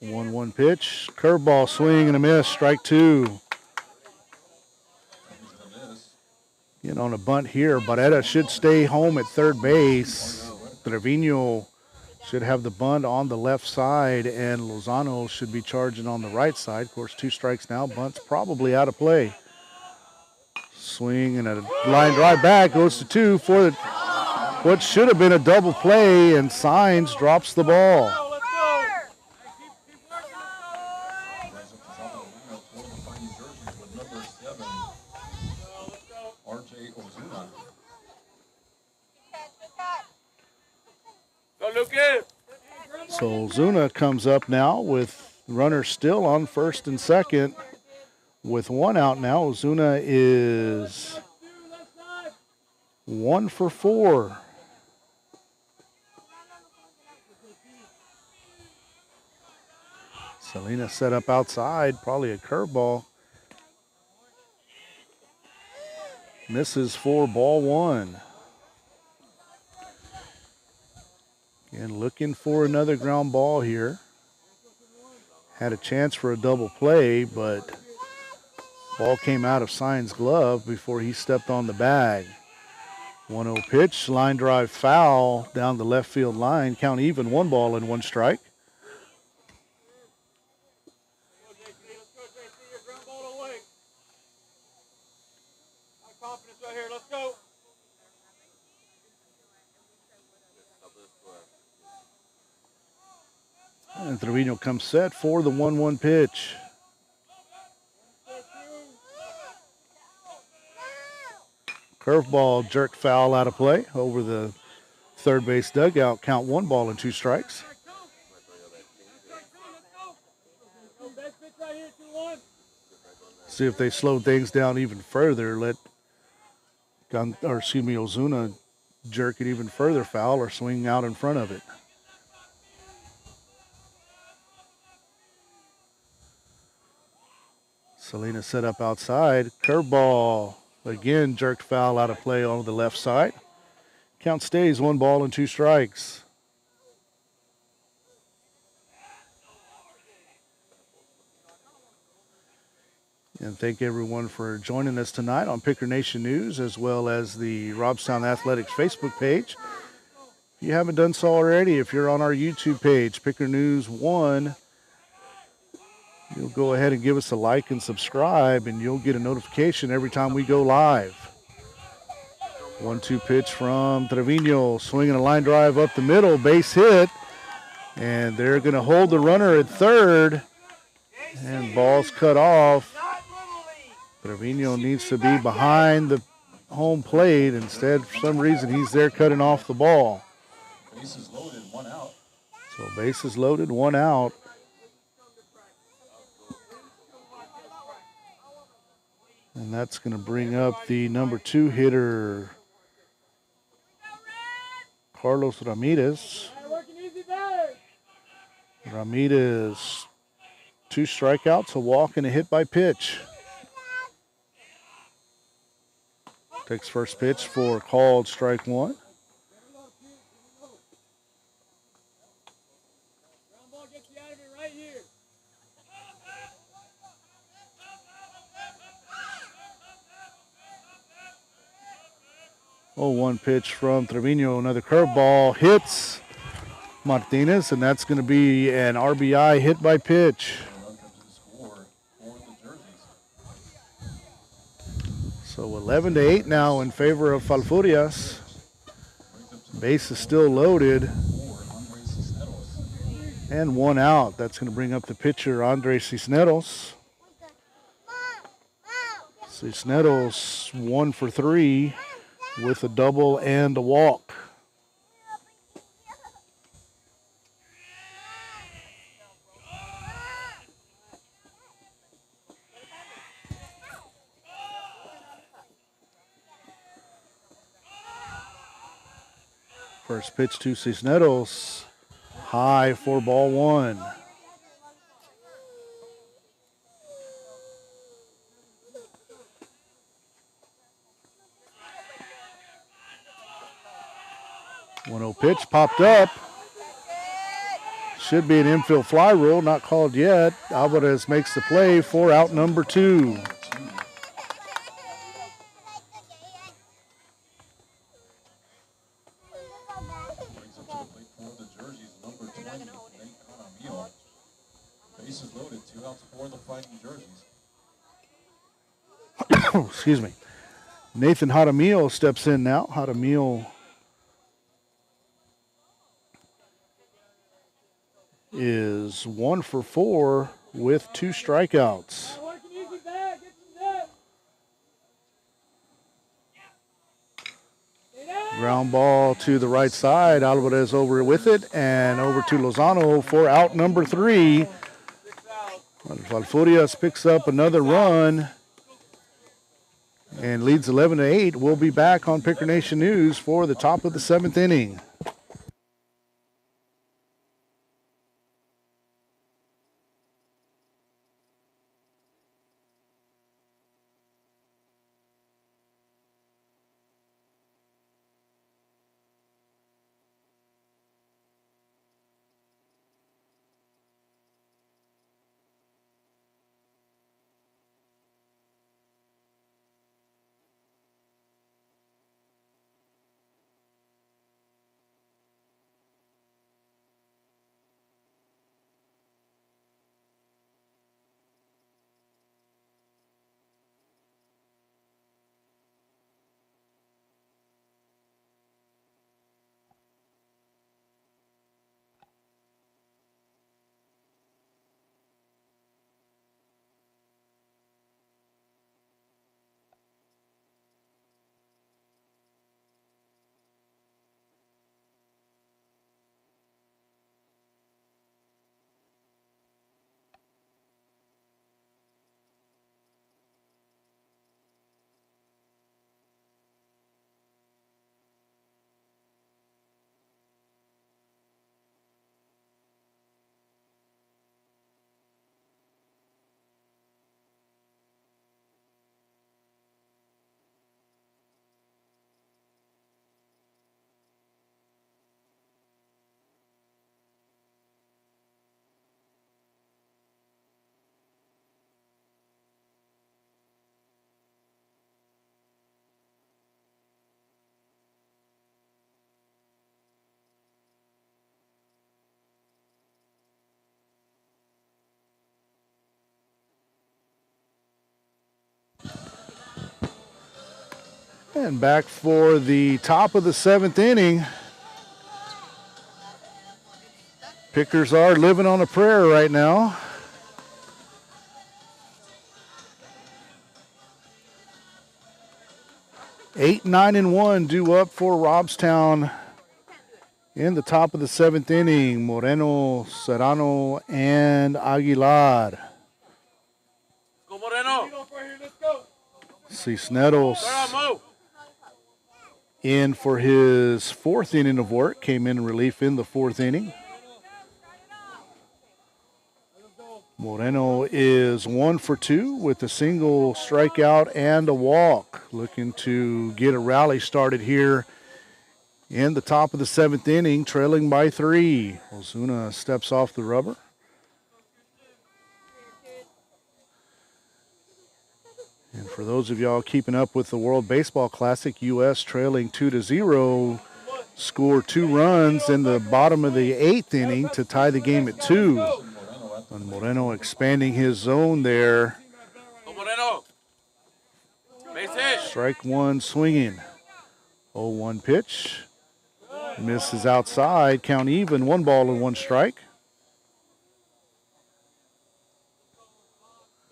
One pitch, curveball swing and a miss, strike 2. Get on a bunt here. Barrera should stay home at third base. Trevino should have the bunt on the left side, and Lozano should be charging on the right side. Of course, 2 strikes now. Bunt's probably out of play. Swing and a line drive back. Goes to 2 for what should have been a double play, and Signs drops the ball. So Ozuna comes up now with runners still on first and second. With 1 out now, Ozuna is 1 for 4. Salinas set up outside, probably a curveball. Misses for ball 1. And looking for another ground ball here. Had a chance for a double play, but Ball came out of Sines' glove before he stepped on the bag. 1-0 pitch, line drive foul down the left field line. Count even, 1 ball and 1 strike.
Confidence right here. Let's go.
And Trevino comes set for the 1-1 pitch. Curveball jerked foul out of play over the third base dugout. Count 1 ball and 2 strikes. See if they slow things down even further. Let Ozuna jerk it even further foul or swing out in front of it. Salinas set up outside. Curveball again jerked foul out of play on the left side. Count stays 1 ball and 2 strikes. And thank everyone for joining us tonight on Picker Nation News as well as the Robstown Athletics Facebook page. If you haven't done so already, if you're on our YouTube page, Picker News 1, you'll go ahead and give us a like and subscribe, and you'll get a notification every time we go live. 1-2 pitch from Trevino, swinging a line drive up the middle, base hit, and they're going to hold the runner at third, and ball's cut off. Trevino needs to be behind the home plate. Instead, for some reason, he's there cutting off the ball.
Bases loaded, 1 out.
So bases loaded, 1 out. And that's going to bring up the number 2 hitter, Carlos Ramirez. Ramirez, 2 strikeouts, a walk, and a hit by pitch. Takes first pitch for called strike 1. Oh, 1 pitch from Trevino, another curveball, hits Martinez, and that's going to be an RBI hit by pitch. So 11-8 now in favor of Falfurrias. Base is still loaded. And 1 out. That's going to bring up the pitcher, Andres Cisneros. Cisneros 1 for 3 with a double and a walk. First pitch to Cisneros, high for ball 1. One-0 pitch popped up. Should be an infield fly rule, not called yet. Alvarez makes the play for out number 2.
Bases loaded, 2 outs for the Fighting Jerseys.
Excuse me. Nathan Jaramillo steps in now. Jaramillo is 1 for 4 with 2 strikeouts. Ground ball to the right side. Alvarez over with it and over to Lozano for out number 3. Falfurrias picks up another run and leads 11-8. We'll be back on Picker Nation News for the top of the 7th inning. And back for the top of the 7th inning. Pickers are living on a prayer right now. Eight, 9, and 1 due up for Robstown in the top of the 7th inning. Moreno, Serrano, and Aguilar.
Go Moreno.
Cisneros in for his 4th inning of work. Came in relief in the 4th inning. Moreno is 1 for 2 with a single strikeout and a walk. Looking to get a rally started here in the top of the 7th inning, trailing by 3. Ozuna steps off the rubber. And for those of y'all keeping up with the World Baseball Classic, U.S. trailing 2-0, scored 2 runs in the bottom of the 8th inning to tie the game at 2. And Moreno expanding his zone there.
Go Moreno. Base hit.
Strike 1 swinging. 0-1 pitch. Misses outside. Count even. 1 ball and 1 strike.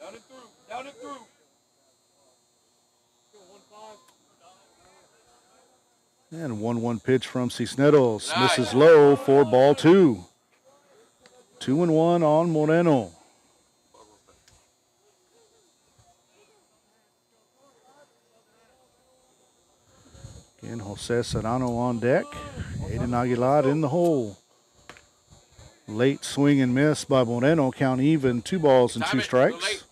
Down and through. Down and through.
And 1-1 pitch from Cisneros. Misses low for ball 2. 2-1 on Moreno. Again, Jose Serrano on deck. Aiden Aguilar in the hole. Late swing and miss by Moreno. Count even. 2 balls and 2 strikes.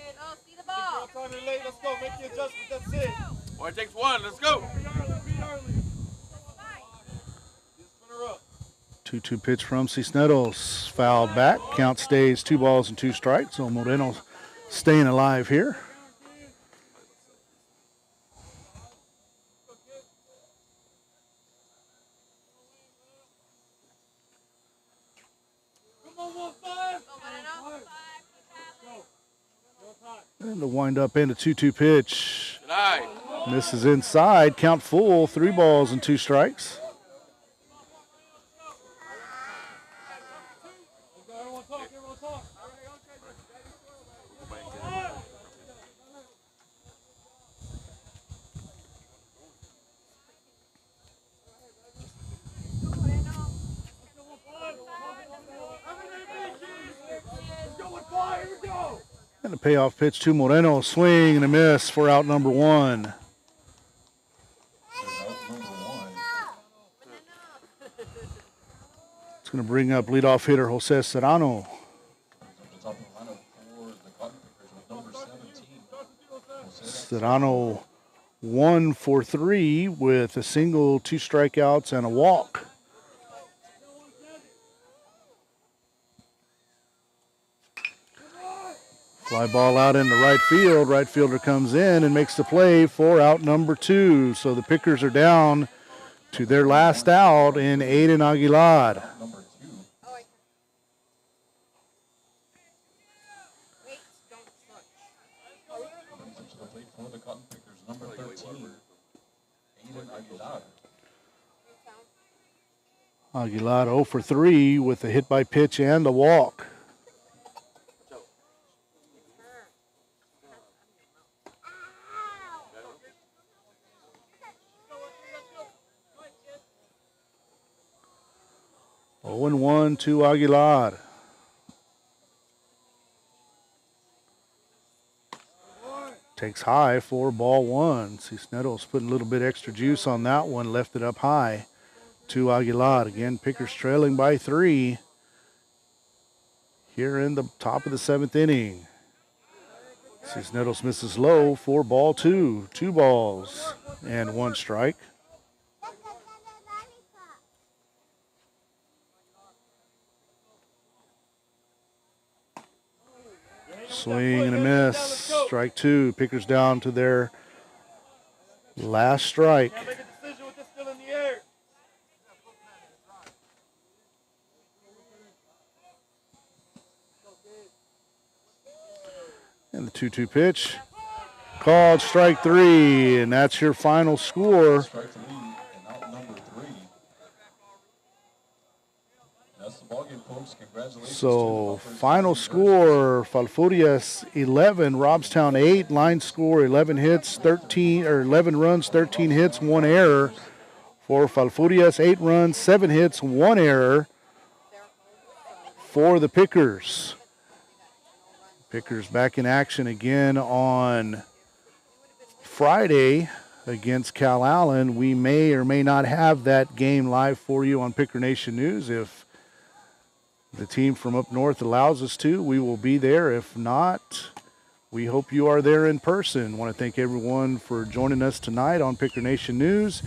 Oh, see the ball.
Time you're late. Let's go. Make the adjustment. That's it.
Boy, it takes 1. Let's go.
Be early. Spinner up.
2-2 pitch from Cisneros. Fouled back. Count stays 2 balls and 2 strikes. So Moreno staying alive here. And the wind up and a 2-2 pitch.
Good eye.
Misses inside. Count full. 3 balls and 2 strikes.
Everyone talk. Everyone talk.
And a payoff pitch to Moreno. Swing and a miss for out number 1.
Out number 1.
It's going to bring up leadoff hitter Jose Serrano.
At the top of the lineup for the Cotton Pickers with number 17.
Serrano 1 for 3 with a single, 2 strikeouts, and a walk. Fly ball out into right field. Right fielder comes in and makes the play for out number 2. So the Pickers are down to their last out in Aiden Aguilar.
Number 2.
Oh, wait, don't touch.
Brings it to the plate for the Cotton Pickers. Number 13. Aiden Aguilar.
Aguilar 0 for 3 with a hit by pitch and a walk. Oh and 1 to Aguilar. Takes high for ball 1. Cisneros putting a little bit extra juice on that one. Left it up high to Aguilar. Again, Pickers trailing by 3 here in the top of the 7th inning. Cisneros misses low for ball 2. 2 balls and 1 strike. Swing and a miss. Strike 2. Pickers down to their last strike.
Can't make a decision with this still in the air.
And the 2-2 pitch called strike 3, and that's your final score.
Strike 3 and out number 3. That's the ballgame, folks. Congratulations.
So
to the
final score, Falfurrias 11, Robstown 8. Line score 11 hits, 11 runs, 13 hits, 1 error. For Falfurrias, 8 runs, 7 hits, 1 error for the Pickers. Pickers back in action again on Friday against Cal Allen. We may or may not have that game live for you on Picker Nation News. If the team from up north allows us to, we will be there. If not, we hope you are there in person. I want to thank everyone for joining us tonight on Picker Nation News.